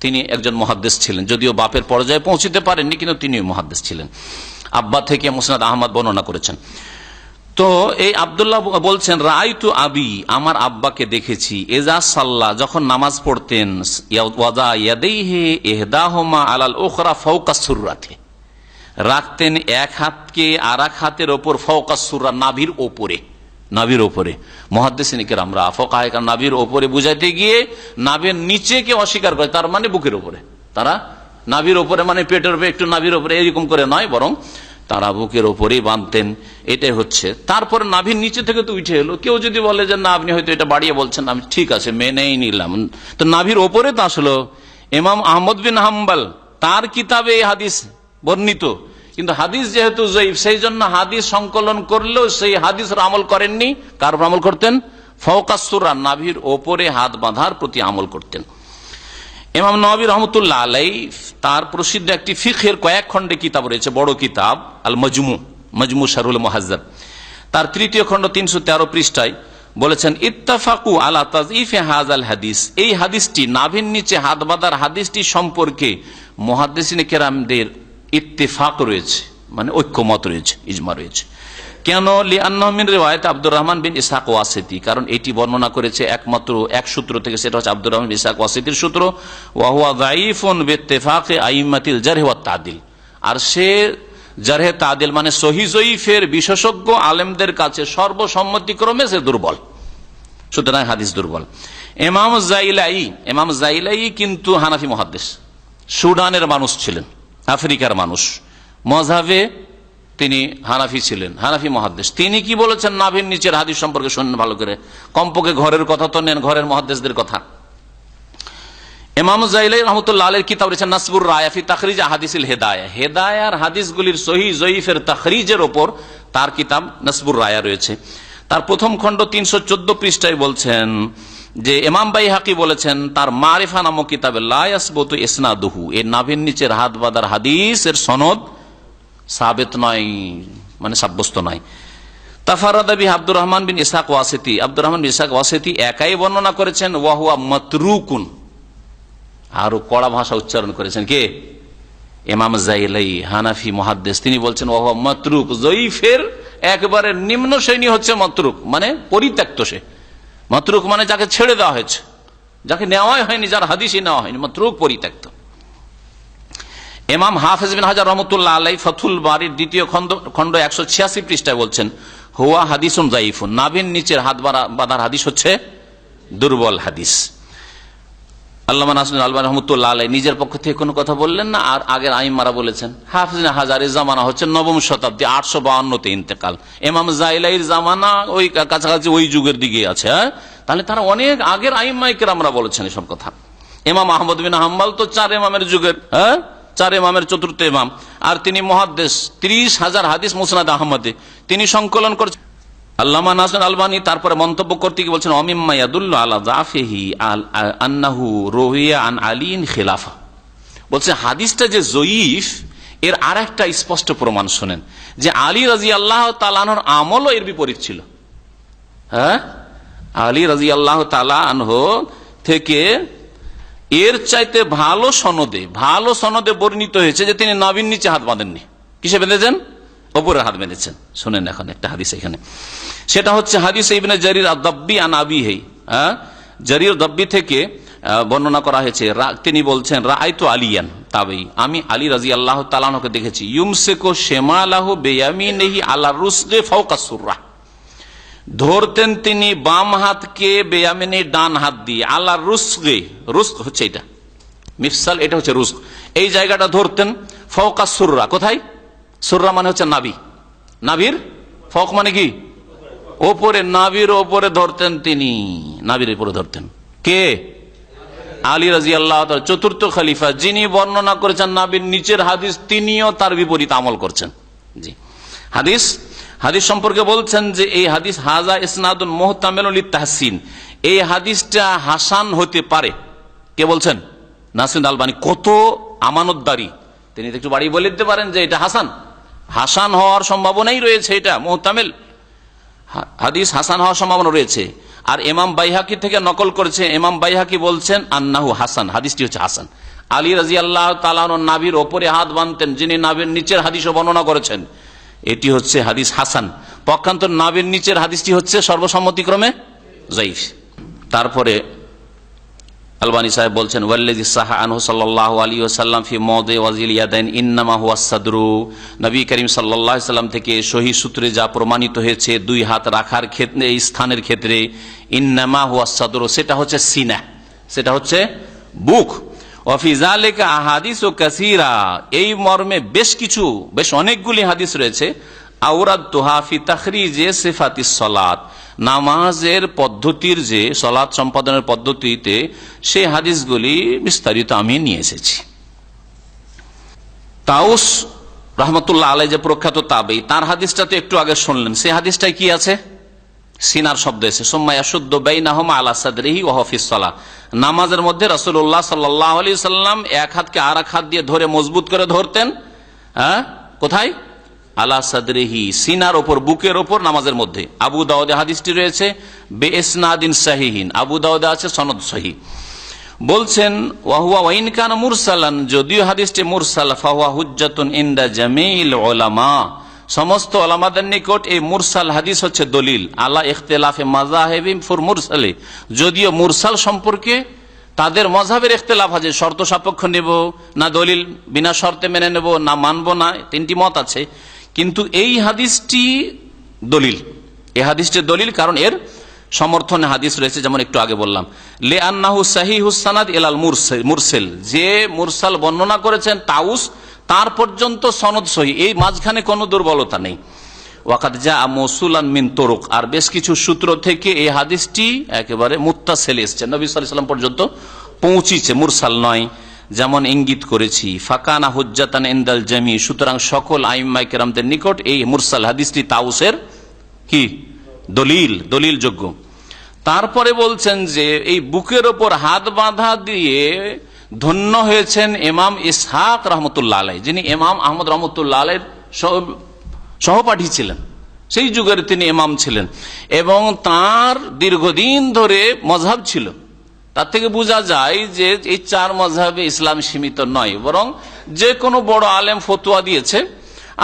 তিনি একজন মুহাদ্দিস ছিলেন, যদিও বাপের পর্যায়ে পৌঁছতে পারেননি, কিন্তু তিনি মুহাদ্দিস ছিলেন। আব্বা থেকে মুসনাদ আহমদ বর্ণনা করেছেন। তো এই আব্দুল্লাহ বলছেন, রাআইতু আবি, আমার আব্বাকে দেখেছি, এজা সাল্লাহ, যখন নামাজ পড়তেন, ওয়াদা ইয়াদাইহি ইহদাহুমা আলাল উখরা ফাওকা সুররাতে, রাখতেন এক হাতকে আর এক হাতের ওপর, ফাওকা সুররা, নাভির ওপরে, নাভির ওপরে। মুহাদ্দিসিন কিরামরা ফুকাহায়ে কেরাম নাভির ওপরে বুঝাইতে গিয়ে নাভির নিচেকে অস্বীকার করে, তার মানে বুকের ওপরে, তারা নাভির ওপরে মানে পেটের উপরে, একটু নাভির ওপরে এরকম করে নয়, বরং তারা বুকের ওপরেই বাঁধতেন। এটাই হচ্ছে। তারপরে নাভির নিচে থেকে তো উঠে এলো। কেউ যদি বলে যে না আপনি হয়তো এটা বাড়িয়ে বলছেন, আমি ঠিক আছে মেনেই নিলাম, তো নাভির ওপরে তো আসলো ইমাম আহমদ বিন হাম্বল তার কিতাবে এই হাদিস বর্ণিত, কিন্তু হাদিস যেহেতু জয়ীফ, সেই জন্য হাদিস সংকলন করলেও সেই হাদিসের আমল করেননি। কার আমল করতেন? ফাওকা সুররা, নাভির ওপরে হাত বাঁধার প্রতি আমল করতেন। ইমাম নওয়াবী রহমতুল্লাহ আলাইহি তার প্রসিদ্ধ একটি ফিকহের কয়েক খণ্ডে কিতাব রয়েছে, বড় কিতাব আল মাজমু, মাজমু শারহুল মুহাজ্জাব, তার তৃতীয় খণ্ড 313 পৃষ্ঠায় বলেছেন, ইত্তাফাকু আলা তাযঈফি হাযাল হাদিস, এই হাদিসটি নাভির নিচে হাত বাঁধার হাদিসটি সম্পর্কে মুহাদ্দিসিন কেরামদের ইত্তেফাক রয়েছে, মানে ঐক্যমত রয়েছে, ইজমা রয়েছে। কেন? লিআন্নাহু মিন রিওয়ায়াত আব্দুর রহমান বিন ইসহাক ওয়াসিতি, কারণ এটি বর্ণনা করেছে একমাত্র এক সূত্র থেকে, সেটা হচ্ছে আব্দুর রহমান বিন ইসহাক ওয়াসিতির সূত্র। ওয়া হুয়া যায়ীফুন বিইত্তিফাকি আইম্মাতিল জারহ ওয়াত তা'দিল, আর সে জারহ তা'দিল মানে সহিহ জয়ীফের বিশেষজ্ঞ আলেমদের কাছে সর্বসম্মতিক্রমে সে দুর্বল, সুতরাং হাদিস দুর্বল। ইমাম জাইলাই কিন্তু হানাফি মুহাদ্দিস, সুদানের মানুষ ছিলেন, আফ্রিকার মানুষ, মযহাবে তিনি হানাফি ছিলেন, হানাফি মুহাদ্দিস। তিনি কি বলেছেন নাভির নিচের হাদিস সম্পর্কে শুনুন ভালো করে, কমপক্ষে ঘরের কথা তো নেন, ঘরের মুহাদ্দিসদের কথা। ইমাম জাইলাই রাহমাতুল্লাহ আলাইহির কিতাব রয়েছে নাসবুর রায়া ফি তাখরিজ আহাদিসিল হিদায়াহ, হিদায়ার হাদিসগুলির সহিহ জয়ীফের তাখরিজের উপর তার কিতাব নাসবুর রায়া রয়েছে। তার প্রথম খণ্ড 314 পৃষ্ঠায় বলছেন যে ইমাম বাইহাকি বলেছেন তার মারিফা নামক কিতাবে, লা ইয়াসবুতু ইসনাদুহু, এই নাভির নিচের হাত বাঁধার হাদিসের সনদ সাবিত নয়, মানে সাব্যস্ত নয়। তাফারাদা বিহি আব্দুর রহমান বিন ইসহাক ওয়াসিতি, আব্দুর রহমান বিন ইসহাক ওয়াসিতি একাই বর্ণনা করেছেন, ওয়া হুয়া মাতরুকুন, আরো কড়া ভাষা উচ্চারণ করেছেন কে? ইমাম জাইলাই, হানাফি মুহাদ্দিস, তিনি বলছেন ওয়া হুয়া মাতরুক, জয়ীফের একবারে নিম্ন শ্রেণী হচ্ছে মাতরুক, মানে পরিত্যক্ত। সে মাতরুক মানে যাকে ছেড়ে দেওয়া হয়েছে, যাকে নেওয়াই হয়নি, যার হাদিসই নেওয়া হয়নি, মাতরুক, পরিত্যক্ত। ইমাম হাফেজ বিন হাজার রহমতুল্লাহ আলাইহি ফাথুল বারির দ্বিতীয় খণ্ড 186 পৃষ্ঠায় বলছেন, হুয়া হাদিসুন যায়ীফুন, নাভির নিচের হাত বাঁধার হাদিস হচ্ছে দুর্বল হাদিস। আল্লামা নাসিরুদ্দিন আলবানী রহমতুল্লাহ আলাইহি নিজের পক্ষ থেকে কোনো কথা বললেন না, আর আগের আইম্মারা বলেছেন। হাফেজ বিন হাজারের জামানা হচ্ছে 9ম শতাব্দী, 852-তে ইন্তেকাল। ইমাম জাইলাইর জামানা ওই কাছাকাছি ওই যুগের দিকে আছে। তাহলে তারা অনেক আগের আইম্মায়ে কেরামরা বলেছেন এসব কথা। ইমাম আহমদ বিন হাম্বল তো 4 ইমামের যুগের, 4 ইমামের চতুর্থ ইমাম, আর তিনি মুহাদ্দিস, 30,000 হাদিস মুসনাদ আহমদে তিনি সংকলন করেছেন। আল্লামা নাসিরুদ্দিন আলবানী তারপরে মন্তব্য করতে গিয়ে বলছেন, অমিম্মা ইয়াদুল্লু আলা যাফিহি আন্নাহু রুহিয়া আন আলীন খিলাফা, বলছে হাদিসটা যে জয়ীফ এর আরেকটা স্পষ্ট প্রমাণ শুনেন, যে আলী রাদিয়াল্লাহু তাআলা আনহুর আমলও এর বিপরীত ছিল। আলী রাদিয়াল্লাহু তাআলা আনহু থেকে এর চাইতে ভালো সনদে বর্ণিত হয়েছে যে তিনি নাভির নিচে হাত বাঁধেননি। কিসে বেঁধেছেন? ওপরে হাত বেঁধেছেন। শুনেন এখন একটা হাদিস এখানে, সেটা হচ্ছে হাদিস ইবনে জারির আদ-দাব্বি আন আবিহি, জারির দাব্বি থেকে বর্ণনা করা হয়েছে। তিনি বলছেন, রাআইতু আলিয়ান তাবেই, আমি আলী রাদিয়াল্লাহু তাআলা আনহুকে দেখেছি, ইউমসিকু শিমালাহু বিয়ামিনিহি আলা রুসদি ফাওকা সুররা, ধরতেন তিনি বাম হাতকে বেয়ামিনী ডান হাত দিয়ে, আল্লাহ রুসগে, রুস্ক হচ্ছে এটা, মিফসাল এটা হচ্ছে রুস্ক, এই জায়গাটা ধরতেন। ফওকা সুররা, কোথায়? সুররা মানে হচ্ছে নাভি, নাভির ফওক মানে কি? ওপরে, নাভির ওপরে ধরতেন তিনি, নাভির উপরে ধরতেন। কে? আলী রাদিয়াল্লাহু তাআলা, চতুর্থ খলিফা, যিনি বর্ণনা করেছেন নাভির নিচের হাদিস, তিনিও তার বিপরীত আমল করছেন। জি, হাদিস সম্পর্কে বলছেন যে এই হাদিস হাজা ইসনাদুন মুহতামিলুন লিতাহসিন, এই হাদিসটা হাসান হতে পারে। কে বলছেন? নাসিরুদ্দিন আলবানী। কত আমানতদারি, তিনি একটু বাড়ি বলে দিতে পারেন যে এটা হাসান, হাসান হওয়ার সম্ভাবনাই রয়েছে, এটা মুহতামিল হাদিস, হাসান হওয়ার সম্ভাবনা রয়েছে। আর ইমাম বাইহাকি থেকে নকল করেছে, ইমাম বাইহাকি বলছেন আন্নাহু হাসান, হাদিসটি হচ্ছে হাসান। আলী রাদিয়াল্লাহু তাআলা নাভির ওপরে হাত বাঁধতেন, যিনি নাভির নিচের হাদিসও বর্ণনা করেছেন, এটি হচ্ছে হাদিস হাসান। পক্ষান্তর নাভির নিচের হাদিসটি হচ্ছে সর্বসম্মতিক্রমে যায়িফ। তারপরে আলবানী সাহেব বলছেন ওয়াল্লাযী সাহা আনহু সাল্লাল্লাহু আলাইহি ওয়াসাল্লাম ফি মাওদি ওয়াজিল ইয়াদাইন ইন্নামা হুয়া সাদরু, নবী করিম সাল্লাল্লাহু আলাইহি ওয়াসাল্লাম থেকে সহিহ সূত্রে যা প্রমাণিত হয়েছে দুই হাত রাখার ক্ষেত্রে, এই স্থানের ক্ষেত্রে, ইন্নামা হুয়া সাদরু, সেটা হচ্ছে সিনা, সেটা হচ্ছে বুক। ওয়া ফি যালিকা আহাদিসু কাসীরা, এই মর্মে বেশ অনেকগুলি হাদিস রয়েছে। আওরাদতুহা ফি তাখরিজে সিফাতিস সালাত, নামাজের পদ্ধতির, যে সালাত সম্পাদনের পদ্ধতিতে, সেই হাদিসগুলি বিস্তারিত আমি নিয়ে এসেছি। তাউস রহমতুল্লাহ আলাইহি, যে প্রখ্যাত তাবেঈ, তার হাদিসটা তো একটু আগে শুনলেন, সেই হাদিসটাই কি আছে? সিনার শব্দ এসে সুম্মা ইয়াশুদ্দু বাইনাহুমা আলা সাদরিহি ওয়া হুয়া ফিস সালাহ, নামাজের মধ্যে রাসূলুল্লাহ সাল্লাল্লাহু আলাইহি সাল্লাম এক হাতকে আর এক হাত দিয়ে ধরে মজবুত করে ধরতেন। কোথায়? আলা সাদরিহি, সিনার ওপর, বুকের ওপর, নামাজের মধ্যে। আবু দাউদে হাদিসটি রয়েছে বিইসনাদিন সাহিহিন, আবু দাউদে আছে সনদ সহিহ। বলছেন ওয়া হুয়া ওয়া ইন কানা মুরসালান, যদিও হাদিসটি মুরসাল, ফাহুয়া হুজ্জাতুন ইনদা জামিল উলামা, সমস্ত ওলামাদের নিকট এই মুরসাল হাদিস হচ্ছে দলিল, আলা ইখতিলাফে মাযাহিবিম ফিল মুরসালি, যদিও মুরসাল সম্পর্কে তাদের মযহাবের ইখতিলাফ আছে, শর্ত সাপেক্ষ নেব না দলিল বিনা শর্তে মেনে নেব না মানব না, তিনটি মত আছে। কিন্তু এই হাদিসটি দলিল, এই হাদিসটি দলিল, কারণ এর সমর্থনে হাদিস রয়েছে, যেমন একটু আগে বললাম, লিআন্নাহু সাহিহুস সানাদ ইলাল মুরসাল, যে মুরসাল বর্ণনা করেছেন তাউস, তার পর্যন্ত সনদ সহি, এই মাঝখানে কোনো দুর্বলতা নেই। ওয়াকাদ জাআ মাওসুলান মিন তুরুক, আর বেশ কিছু সূত্র থেকে এই হাদিসটি একেবারে মুত্তাসিল এসেছে, নবী সাল্লাল্লাহু আলাইহি ওয়াসাল্লাম পর্যন্ত পৌঁছেছে, মুরসাল নয়। যেমন ইঙ্গিত করেছি ফাকানা হুজ্জাতান ইনদাল জামি, সুতরাং সকল আইম্মায়ে কেরামদের নিকট এই মুরসাল হাদিসটি তাউসের কি দলিল যোগ্য। তারপরে বলছেন যে এই বুকের ওপর হাত বাঁধা দিয়ে ধন্য হয়েছেন ইমাম ইসহাক রহমতুল্লাহ আলাইহি, যিনি ইমাম আহমদ রহমতুল্লাহ আলাইহির সহপাঠী ছিলেন, সেই যুগের তিনি ইমাম ছিলেন, এবং তার দীর্ঘদিন ধরে মযহাব ছিল। তার থেকে বোঝা যায় যে এই চার মযহাবে ইসলাম সীমিত নয়, বরং যে কোনো বড় আলেম ফতোয়া দিয়েছে,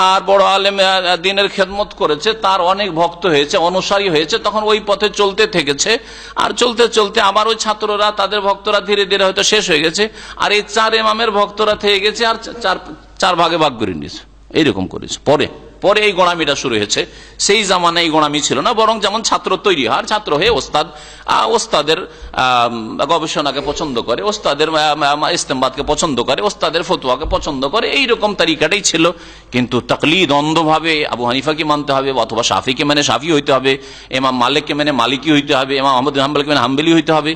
আর বড় আলেম দ্বীনের খেদমত করেছে, তার অনেক ভক্ত হয়েছে, অনুসারী হয়েছে, তখন ওই পথে চলতে থেকেছে, আর চলতে চলতে আবার ওই ছাত্ররা, তাদের ভক্তরা ধীরে ধীরে হয়তো শেষ হয়ে গেছে, আর এই চার ইমামের ভক্তরা থেকে গেছে, আর চার ভাগে ভাগ করে নিয়েছে, এইরকম করেছে। পরে এই গোড়ামিটা শুরু হয়েছে, সেই জামানায় এই গোড়ামি ছিল না, বরং যেমন ছাত্র তৈরি হয়, ছাত্র হয়ে ওস্তাদের গবেষণাকে পছন্দ করে, ওস্তাদের ইস্তেমবাদকে পছন্দ করে, ওস্তাদের ফতোয়াকে পছন্দ করে, এইরকম তারিকাটাই ছিল। কিন্তু তাকলিদ, অন্ধভাবে আবু হানিফাকে মানতে হবে, অথবা শাফিকে মানে শাফি হইতে হবে, ইমাম মালিককে মানে মালিকি হইতে হবে, ইমাম আহমদ বিন হাম্বলকে মানে হাম্বলি হইতে হবে,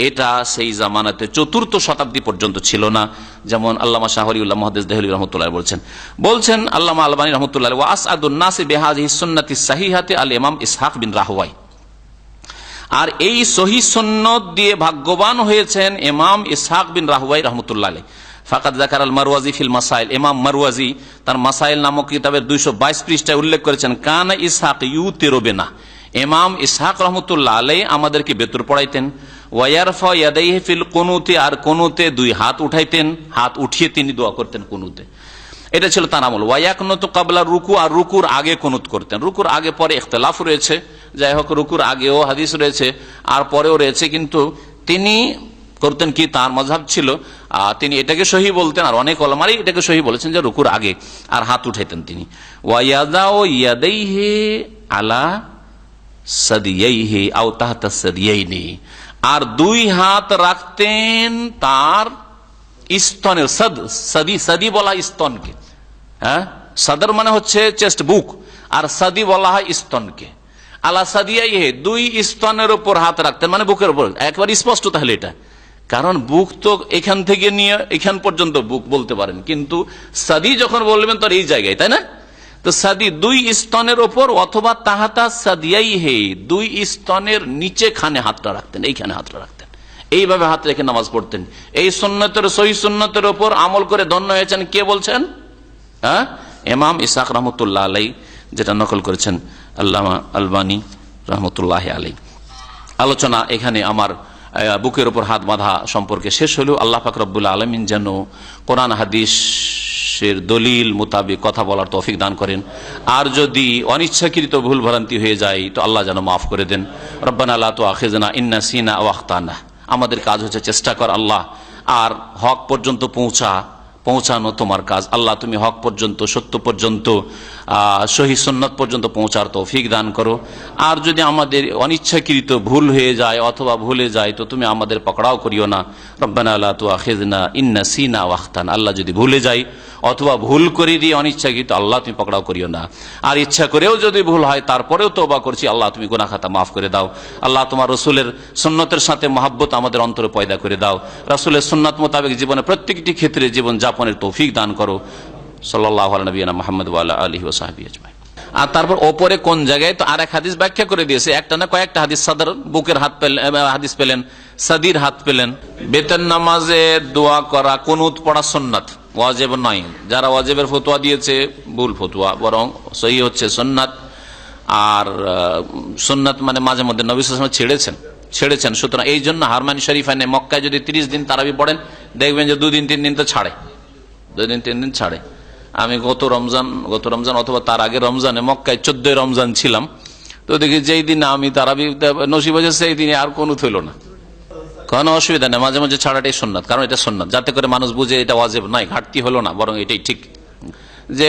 এটা সেই জামানাতে চতুর্থ শতাব্দী পর্যন্ত ছিল না। যেমন আল্লামা শাহরিউল্লাহ মুহাদ্দিস দেহলী রহমতুল্লাহ বলছেন আল্লামা আলবানী রহমতুল্লাহ ওয়া আসআদুন নাসি বিহাযিহিস সুন্নাতিস সাহিহাতি আল ইমাম ইসহাক বিন রাহওয়াই, আর এই সহিহ সুন্নাত দিয়ে ভাগ্যবান হয়েছেন ইমাম ইসহাক বিন রাহওয়াই রহমতুল্লাহ আলাইহি। ফাকাদ যাকার আল মারওয়াজি ফিল মাসাইল, ইমাম মারওয়াজি তার মাসাইল নামক কিতাবের 222 পৃষ্ঠায় উল্লেখ করেছেন, কানা ইসহাক ইউতিরু বিনা, ইমাম ইসহাক রহমতুল্লাহ আলাইহি আমাদেরকে বেতর পড়াইতেন। ওয়ারফা ইয়াদাইহি ফিল কুনুতে, আর কুনুতে দুই হাত উঠাইতেন, হাত উঠিয়ে তিনি দোয়া করতেন কুনুতে, এটা ছিল তার আমল। ওয়ায়াকনুতু ক্বাবলা রুকু, আর রুকুর আগে কুনুত করতেন। রুকুর আগে পরে ইখতিলাফ রয়েছে, যাই হোক রুকুর আগেও হাদিস রয়েছে আর পরেও রয়েছে, কিন্তু তিনি করতেন কি, তার মাযহাব ছিল, তিনি এটাকে সহি বলতেন, আর অনেক ওলামাই এটাকে সহি বলেছেন যে রুকুর আগে, আর হাত উঠাইতেন তিনি। ওয়ায়াদাউ ইয়াদাইহি আলা সাদিয়াইহি আও তাহতা সাদিয়াইনি, আর দুই হাত রাখতেন তার স্তনের, সাদি বলা হয় স্তনকে, হ্যাঁ, সাদর মানে হচ্ছে চেস্ট, বুক, আর সাদি বলা হয় স্তনকে। আলা সাদিয়াইহি, দুই স্তনের উপর হাত রাখতেন, মানে বুকের উপর, একবার স্পষ্ট তাহলে এটা, কারণ বুক তো এখান থেকে নিয়ে এখান পর্যন্ত বুক বলতে পারেন, কিন্তু সাদি যখন বলবেন তো এই জায়গায়, তাই না? তো সাদি দুই স্তনের ওপর, অথবা তাহাতা সাদিয়াইহি, দুই স্তনের নিচে খানে হাতটা রাখতেন, এইখানে হাতটা রাখতেন, এইভাবে হাত রেখে নামাজ পড়তেন। এই সুন্নতের, সহিহ সুন্নতের ওপর আমল করে ধন্য হয়েছেন কে বলছেন? হ্যাঁ, ইমাম ইসহাক রহমতুল্লাহ আলাই, যেটা নকল করেছেন আল্লামা আলবানী রহমতুল্লাহ আলাই। আলোচনা এখানে আমার বুকের উপর হাত বাঁধা সম্পর্কে শেষ হলো। আল্লাহ পাক রব্বুল আলামিন যেন কোরআন হাদিসের দলিল মোতাবেক কথা বলার তৌফিক দান করেন, আর যদি অনিচ্ছাকৃত ভুল ভ্রান্তি হয়ে যায় তো আল্লাহ যেন মাফ করে দেন। রব্বানা লা তুআখিযনা ইন নাসিনা আও আখতানা, আমাদের কাজ হচ্ছে চেষ্টা কর আল্লাহ, আর হক পর্যন্ত পৌঁছানো তোমার কাজ। আল্লাহ তুমি হক পর্যন্ত, সত্য পর্যন্ত, সহিহ সুন্নাত পর্যন্ত পৌঁছার তৌফিক দান করো। আর যদি আমাদের অনিচ্ছাকৃত ভুল হয়ে যায় অথবা ভুলে যায় তো তুমি আমাদের পকড়াও করিও না। রব্বানা লা তুআখিযনা ইন নাসিনা আও আখতানা, আল্লাহ যদি ভুলে যাই অথবা ভুল করে দিয়ে অনিচ্ছাকৃত, আল্লাহ তুমি পকড়াও করিও না। আর ইচ্ছা করেও যদি ভুল হয় তারপরেও তওবা করছি, আল্লাহ তুমি গুনাহ খাতা মাফ করে দাও। আল্লাহ তোমার রসুলের সুন্নতের সাথে মহব্বত আমাদের অন্তরে পয়দা করে দাও। রাসূলের সুন্নাত মোতাবেক জীবনে প্রত্যেকটি ক্ষেত্রে জীবন যাপনের তৌফিক দান করো। সাল্লাল্লাহু আলা নবিয়িনা মুহাম্মদ ওয়া আলা আলিহি ওয়া সাহবিহি আজমাইন। আর তারপর ওপরে কোন জায়গায় তো আরেক হাদিস ব্যাখ্যা করে দিয়েছে, একটা না কয়েকটা হাদিস। সাদর, বুকের হাত পেলেন, হাদিস পেলেন, সাদির হাত পেলেন। বেতন নামাজে দোয়া করা, কুনুত পড়া সুন্নাত, ওয়াজিব নয়। যারা ওয়াজিবের ফতোয়া দিয়েছে ভুল ফতোয়া, বরং সহিহ হচ্ছে সুন্নাত। আর সুন্নাত মানে মাঝে মধ্যে নবী সাল্লাল্লাহু আলাইহি ওয়াসাল্লাম ছেড়েছেন। সুতরাং এই জন্য হারমানি শরীফানে মক্কায় যদি 30 দিন তারাবি পড়েন, দেখবেন যে 2 দিন 3 দিন তো ছাড়ে, 2 দিন 3 দিন ছাড়ে। আমি গত রমজান অথবা তার আগে রমজানে মক্কায় 14 রমজান ছিলাম, তো দেখি যেই দিন আমি তারাবি নসিব হয়েছে সেই দিনে আর কোনো হইল না, কোনো অসুবিধা নেই। মাঝে মাঝে ছাড়াটাই সুন্নাত, কারণ এটা সুন্নাত, যাতে করে মানুষ বুঝে এটা ওয়াজিব নয়, ঘাটতি হলো না, বরং এটাই ঠিক। যে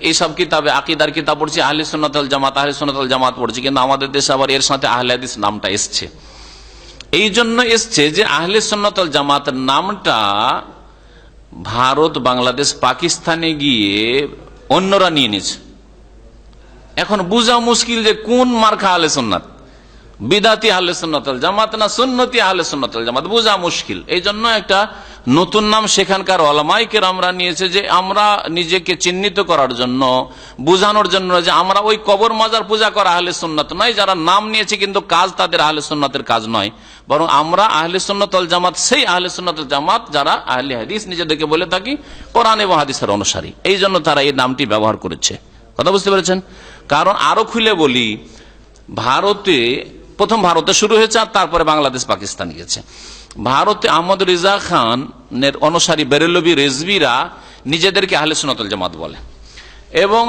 এইসব কিতাবে আকিদার কিতাব পড়ছি, আহলে সুন্নাত ওয়াল জামাত, আহলে সুন্নাত ওয়াল জামাত পড়ছি, কিন্তু আমাদের দেশে আবার এর সাথে আহলে হাদিস নামটা এসছে। এই জন্য এসছে যে আহলে সুন্নাত ওয়াল জামাতের নামটা ভারত, বাংলাদেশ, পাকিস্তানে গিয়ে অন্যরা নিয়ে নিয়েছে। এখন বুঝা মুশকিল যে কোন মার্কা আহলে সুন্নাত, বিদাতি আহলে সুন্নাত ওয়াল জামাত না সুন্নতি আহলে সুন্নাত ওয়াল জামাত, বোঝা মুশকিল। এই জন্য একটা নতুন নাম সেখানকার ওলামায়ে কেরামরা নিয়েছে, যে আমরা নিজেকে চিহ্নিত করার জন্য, বুঝানোর জন্য যে আমরা ওই কবর মাজার পূজা করা আহলে সুন্নাত নয়। যারা নাম নিয়েছে কিন্তু কাজ তাদের আহলে সুন্নাতের কাজ নয়, বরং আমরা আহলে সুন্নাত ওয়াল জামাত, সেই আহলে সুন্নাত ওয়াল জামাত যারা আহলে হাদিস নিজেদেরকে বলে থাকি, কোরআন এবং হাদিসের অনুসারী। এই জন্য তারা এই নামটি ব্যবহার করেছে। কথা বুঝতে পেরেছেন? কারণ আরো খুলে বলি, প্রথম ভারতে শুরু হয়েছে, আর তারপরে বাংলাদেশ, পাকিস্তান গেছে। ভারতে আহমদ রিজা খানের অনুসারী বেরেলভি রেজভিরা নিজেদেরকে আহলে সুন্নাত ওয়াল জামাত বলে, এবং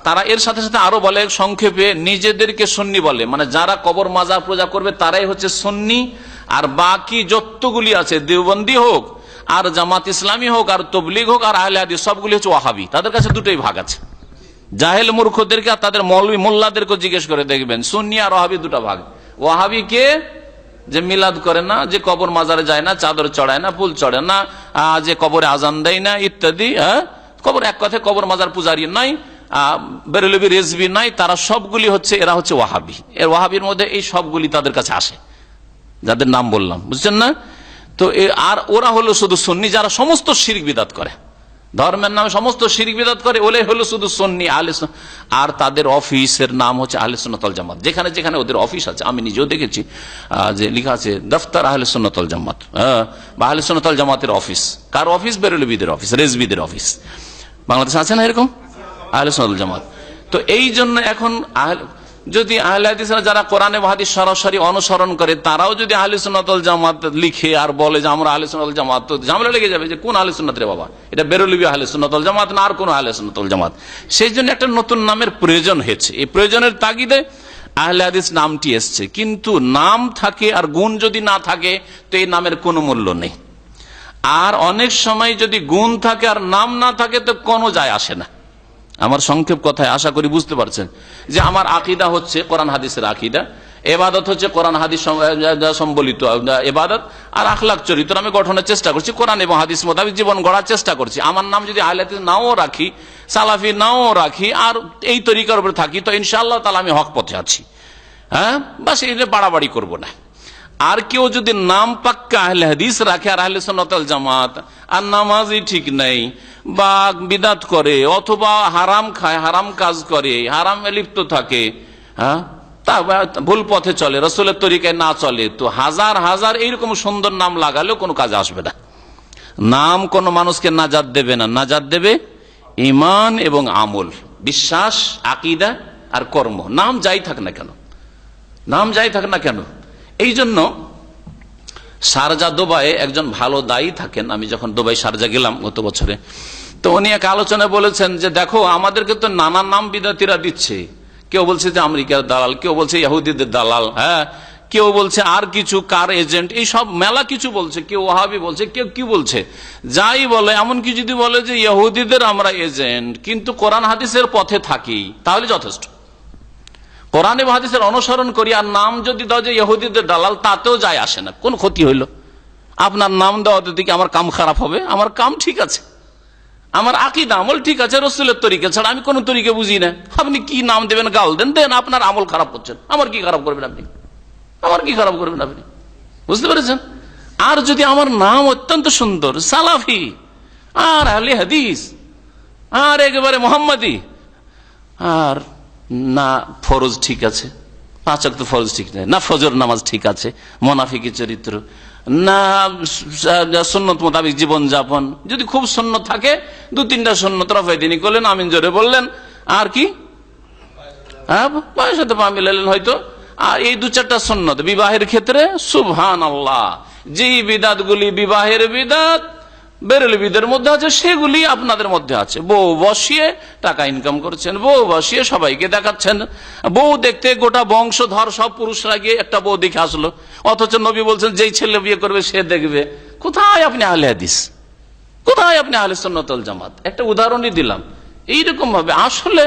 তারা এর সাথে সাথে আরো বলে সংক্ষেপে নিজেদেরকে সুন্নি বলে। মানে যারা কবর মাজার পূজা করবে তারাই হচ্ছে সুন্নি, আর বাকি যতগুলি আছে, দেওবন্দি হোক আর জামাত ইসলামী হোক আর তবলিগ হোক আর আহলে হাদিস, সবগুলি হচ্ছে ওয়াহাবি। তাদের কাছে দুটোই ভাগ আছে। জাহেল মূর্খদেরকে আর তাদের মৌলভী মোল্লাদেরকে জিজ্ঞেস করে দেখবেন, সুন্নি আর ওয়াহাবি দুটা ভাগ। ওয়াহাবি কে? যে মিলাদ করে না, যে কবর মাজারে যায় না, চাদর চড়ায় না, ফুল চড়ে না, যে কবরে আজান দেয় না ইত্যাদি, কবর, এক কথায় কবর মাজার পূজারি নয়, বেরেলভি রেজভি নয়, তারা সবগুলি হচ্ছে, এরা হচ্ছে ওয়াহাবি। এর ওয়াহাবির মধ্যে এই সবগুলি তাদের কাছে আসে, যাদের নাম বললাম, বুঝছেন না? তো আর ওরা হলো শুধু সুন্নি, যারা সমস্ত শিরক বিদআত করে, ধর্মের নামে সমস্ত শিরক বিদআত করে, ওলে হলো শুধু সুন্নি আহলে সুন্নাত। আর তাদের অফিসের নাম হচ্ছে আহলে সুন্নাত ওয়াল জামাত। যেখানে যেখানে ওদের অফিস আছে, আমি নিজেও দেখেছি যে লেখা আছে দফতর আহলে সুন্নাত ওয়াল জামাত, বা আহলে সুন্নাত ওয়াল জামাতের অফিস। কার অফিস? বেরেলভীদের অফিস, রেজভিদের অফিস। বাংলাদেশে আছে না এরকম আহলে সুন্নাত ওয়াল জামাত? তো এই জন্য এখন যদি আহলে হাদিসরা যারা কোরআন এবং হাদিস সরাসরি অনুসরণ করে, তারাও যদি আহলে সুন্নাত ওয়াল জামাত লিখে আর বলে যে আমরা আহলে সুন্নাত ওয়াল জামাত, তো ঝামেলা লেগে যাবে যে কোন আহলে সুন্নাত রে বাবা, এটা বেরেলভী আহলে সুন্নাত ওয়াল জামাত না আর কোন আহলে সুন্নাত ওয়াল জামাত। সেই জন্য একটা নতুন নামের প্রয়োজন হয়েছে। এই প্রয়োজনের তাগিদে আহলে হাদিস নামটি এসছে। কিন্তু নাম থাকে আর গুণ যদি না থাকে তো এই নামের কোনো মূল্য নেই। আর অনেক সময় যদি গুণ থাকে আর নাম না থাকে তো কোনো যায় আসে না। আমার সংক্ষেপ কথায় আশা করি বুঝতে পারছেন যে আমার আকীদা হচ্ছে কোরআন হাদিসের আকীদা, এবাদত হচ্ছে কোরআন হাদিস সম্বলিত এবাদত, আর আখলাক চরিত্র আমি গঠনের চেষ্টা করছি, কোরআন এবং হাদিস মোতাবেক জীবন গড়ার চেষ্টা করছি। আমার নাম যদি আহলে হাদিস নাও রাখি, সালাফি নাও রাখি, আর এই তরিকার উপরে থাকি, তো ইনশাআল্লাহ তাআলা আমি হক পথে আছি। হ্যাঁ, বাস এই বাড়াবাড়ি করব না। আর কেউ যদি নাম পাক্কা আহলে হাদিস রাখে আর আহলে সুন্নাত ওয়াল জামাত, আর নামাজই ঠিক নেই বা বিদাত করে অথবা হারাম খায়, হারাম কাজ করে, হারামে লিপ্ত থাকে, হ্যাঁ, তা ভুল পথে চলে, রাসূলের তরিকায় না চলে, তো হাজার হাজার এইরকম সুন্দর নাম লাগালেও কোনো কাজে আসবে না। নাম কোন মানুষকে নাজাত দেবে না, নাজাত দেবে ঈমান এবং আমল, বিশ্বাস, আকীদা আর কর্ম। নাম যাই থাক না কেন, নাম যাই থাক না কেন। এই জন্য শারজা দুবাইয়ে একজন ভালো দায়ী থাকেন, আমি যখন দুবাই শারজা গেলাম গত বছরে, তো উনি এক আলোচনায় বলেছেন যে দেখো আমাদেরকে তো নানা নাম বিদাতিরা দিচ্ছে, কেউ বলছে যে আমেরিকার দালাল, কেউ বলছে ইহুদিদের দালাল, হ্যাঁ, কেউ বলছে আর কিছু কার এজেন্ট, এই সব মেলা কিছু বলছে, কেউ ওয়াহাবি বলছে, কেউ কি বলছে, যাই বলে, এমনকি যদি বলে যে ইহুদিদের আমরা এজেন্ট কিন্তু কোরআন হাদিসের পথে থাকি, তাহলে যথেষ্ট। কোরআন এবং হাদিসের অনুসরণ করি, আর নাম যদি দাও যে ইহুদিদের দালাল, তাতেও যায় আসে না, কোন ক্ষতি হইল? আপনার নাম দেওয়াতে দিকে আমার কাম খারাপ হবে? আমার কাম ঠিক আছে, আমার আকীদা আমল ঠিক আছে, রাসূলের তরিকা ছাড়া আমি কোন তরিকা বুঝি না। আপনি কি নাম দেবেন, গাল দেন, দেন, আপনার আমল খারাপ করছেন, আমার কি খারাপ করবেন আপনি? আমার কি খারাপ করবেন আপনি? বুঝতে পেরেছেন? আর যদি আমার নাম অত্যন্ত সুন্দর, সালাফি আর আহলে হাদিস আর একেবারে মোহাম্মদী, আর না ফরজ ঠিক আছে, 5 ওয়াক্ত ফরজ ঠিক নেই, না ফজর নামাজ ঠিক আছে, মুনাফিকি চরিত্র, না সুন্নত মোতাবেক জীবন যাপন, যদি খুব সুন্নত থাকে 2-3টা সুন্নত রফায় তিনি করলেন, আমিন জোরে বললেন, আর কি পায়ের সাথে পা মিলালেন হয়তো, আর এই 2-4টা সুন্নত বিবাহের ক্ষেত্রে সুবহানাল্লাহ, যে বিদাত গুলি বিবাহের বিদাত বেরেলবিদের মধ্যে আছে সেগুলি আপনাদের মধ্যে আছে। বউ বসিয়ে টাকা ইনকাম করছেন, বউ বসিয়ে সবাইকে দেখাচ্ছেন, বউ দেখতে গোটা বংশধর সব পুরুষরা গিয়ে একটা বউ দেখে আসলো, অথচ নবী বলছেন যেই ছেলে বিয়ে করবে সে দেখবে। কোথায় আপনি আহলে হাদিস, কোথায় আপনি আহলে সুন্নাত ওয়াল জামাত? একটা উদাহরণই দিলাম। এইরকম ভাবে আসলে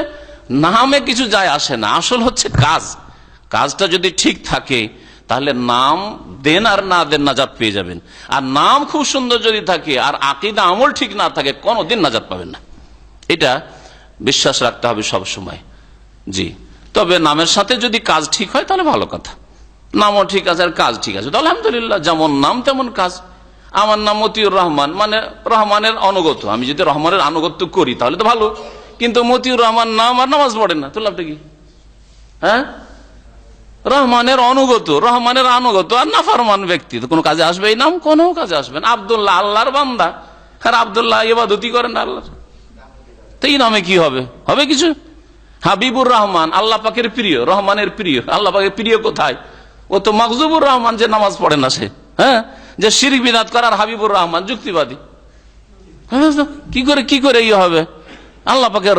নামে কিছু যায় আসে না, আসল হচ্ছে কাজ। কাজটা যদি ঠিক থাকে তাহলে নাম দেন আর না দেন নাজাত পেয়ে যাবেন। আর নাম খুব সুন্দর যদি থাকে আর আকীদা আমল ঠিক না থাকে, কোনোদিন নাজাত পাবেন না। এটা বিশ্বাস রাখতে হবে সব সময়। জি, তবে নামের সাথে যদি কাজ ঠিক হয় তাহলে ভালো কথা। নামও ঠিক আছে আর কাজ ঠিক আছে তো আলহামদুলিল্লাহ, যেমন নাম তেমন কাজ। আমার নাম মতিউর রহমান, মানে রহমানের অনুগত, আমি যদি রহমানের আনুগত্য করি তাহলে তো ভালো, কিন্তু মতিউর রহমান নাম আর নামাজ পড়ে না, তো লাভটা কি? হ্যাঁ, রহমানের অনুগত, রহমানের আনুগত আর নাফরমান ব্যক্তি, তো কোনো কাজে আসবে এই নাম? কোনো কাজে আসবে না। আব্দুল্লাহ আল্লাহর বান্দা, আর আব্দুল্লাহ ইবাদতি করেন আল্লাহর, তো এই নামে কি হবে? হবে কিছু? হাবিবুর রহমান আল্লাহ পাকের প্রিয়, রহমানের প্রিয়। আল্লাহ পাকের প্রিয় কোথায়? ও তো মাকজুবুর রহমান, যে নামাজ পড়ে না সে, হ্যাঁ, যে শিরক বিদআত করার হাবিবুর রহমান যুক্তিবাদী। কি করে ইয়ে হবে? আল্লাহ পাকের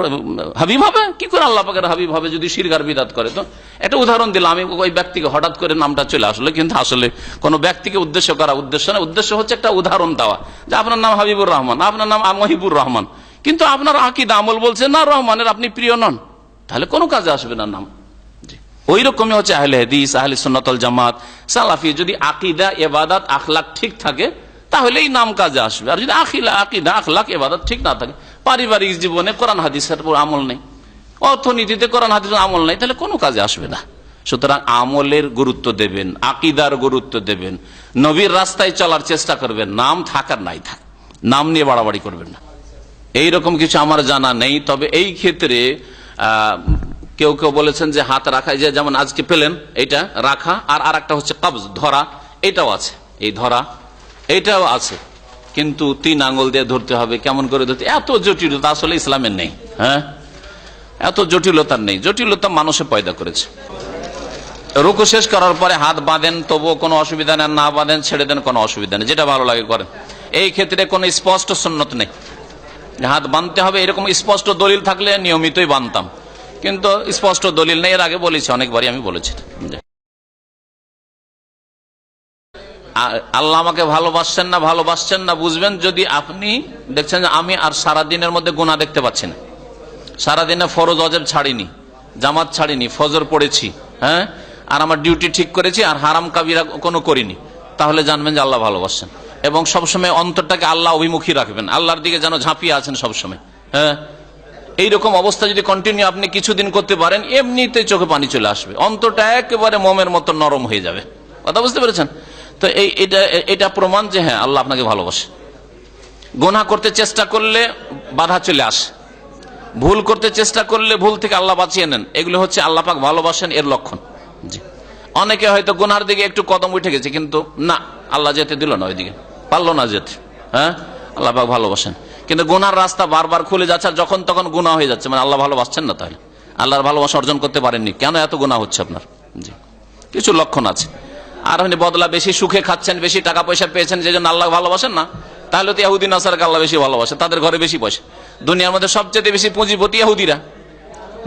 হাবিব হবে কি করে? আল্লাহ পাকের হাবিব হবে যদি শিরক আর বিদআত করে? তো একটা উদাহরণ দিলাম আমি, ওই ব্যক্তিকে হঠাৎ করে নামটা চলে আসলো, কিন্তু আসলে কোন ব্যক্তিকে উদ্দেশ্য করা উদ্দেশ্য না, উদ্দেশ্য হচ্ছে একটা উদাহরণ দেওয়া, যে আপনার নাম হাবিবুর রহমান, আপনার নাম মহিবুর রহমান, কিন্তু আপনার আকীদা আমল বলছে না রহমানের আপনি প্রিয় নন, তাহলে কোনো কাজে আসবে না নাম। ওই রকমই হচ্ছে আহলে হাদিস, আহলে সুন্নাত ওয়াল জামাত, সালাফি। যদি আকীদা, ইবাদত, আখলাক ঠিক থাকে তাহলে এই নাম কাজে আসবে। আর যদি আকীদা, আখলাক, ইবাদত ঠিক না থাকে, পারিবারিক জীবনে কোরআন হাদিসের উপর আমল নেই, অর্থনীতিতে কোরআন হাদিসের আমল নেই, তাহলে কোনো কাজে আসবে না। সুতরাং আমলের গুরুত্ব দেবেন, আকীদার গুরুত্ব দেবেন, নবীর রাস্তায় চলার চেষ্টা করবেন, নাম থাকার নাই থাক, নাম নিয়ে বাড়াবাড়ি করবেন না। এইরকম কিছু আমার জানা নেই। তবে এই ক্ষেত্রে কেউ কেউ বলেছেন যে হাত রাখা, যে যেমন আজকে পেলেন এইটা রাখা, আর একটা হচ্ছে কবজ, ধরা, এটাও আছে। এই ধরা এটাও আছে, কিন্তু 3 আঙ্গুল দিয়ে ধরতে হবে। কেমন করে ধরতে? এত জটিলতা আসলে ইসলামের নেই। হ্যাঁ, এত জটিলতার নেই, জটিলতা মানুষে পয়দা করেছে। রুকু শেষ করার পরে হাত বাঁধেন, তবুও কোনো অসুবিধা নেই, না বাঁধেন ছেড়ে দেন, কোনো অসুবিধা নেই, যেটা ভালো লাগে করেন। এই ক্ষেত্রে কোনো স্পষ্ট সুন্নত নেই, হাত বাঁধতে হবে এরকম স্পষ্ট দলিল থাকলে নিয়মিতই বাঁধতাম, কিন্তু স্পষ্ট দলিল নেই। এর আগে বলেছি, অনেকবারই আমি বলেছি। আল্লাহ আমাকে ভালোবাসছেন না বুঝবেন যদি আপনি দেখছেন যে আমি আর সারা দিনের মধ্যে গুনাহ দেখতে পাচ্ছি না, সারাদিনে ফরজ অজেব ছাড়িনি, জামাত ছাড়িনি, ফজর পড়েছি, হ্যাঁ, আর আমার ডিউটি ঠিক করেছি, আর হারাম কাবিরা কোনো করিনি, তাহলে জানবেন যে আল্লাহ ভালোবাসেন। এবং সবসময় অন্তরটাকে আল্লাহ অভিমুখী রাখবেন, আল্লাহর দিকে যেন ঝাঁপিয়ে আছেন সবসময়। হ্যাঁ, এইরকম অবস্থা যদি কন্টিনিউ আপনি কিছুদিন করতে পারেন, এমনিতে চোখে পানি চলে আসবে, অন্তরটা একেবারে মোমের মতো নরম হয়ে যাবে। কথা বুঝতে পেরেছেন? তো এটা প্রমাণ যে হ্যাঁ, আল্লাহ আপনাকে ভালোবাসে। গুনাহ করতে চেষ্টা করলে বাধা চলে আসে, ভুল করতে চেষ্টা করলে ভুল থেকে আল্লাহ বাঁচিয়ে নেন, এগুলো হচ্ছে আল্লাহ পাক ভালোবাসেন এর লক্ষণ। জি, অনেকে হয়তো গুনার দিকে একটু কদম উঠে গেছে, কিন্তু না, আল্লাহ যেতে দিল না, ওইদিকে পারলো না যেতে। হ্যাঁ, আল্লাহ পাক ভালোবাসেন, কিন্তু গুনার রাস্তা বারবার খুলে যাচ্ছে, আর যখন তখন গুনাহ হয়ে যাচ্ছে, মানে আল্লাহ ভালোবাসছেন না। তাহলে আল্লাহর ভালোবাসা অর্জন করতে পারেননি কেন? এত গুনাহ হচ্ছে আপনার। জি, কিছু লক্ষণ আছে। আর আপনি বদলা বেশি সুখে খাচ্ছেন, বেশি টাকা পয়সা পেয়েছেন, যে জন্য আল্লাহ ভালোবাসেন না, তাহলে তো ইহুদি নাসারকে আল্লাহ বেশি ভালোবাসে, তাদের ঘরে বেশি পয়সা। দুনিয়ার মধ্যে সবচেয়ে বেশি পুঁজিপতি ইহুদিরা,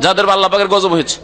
যাদের আল্লাহ পাকের গজব হয়েছে।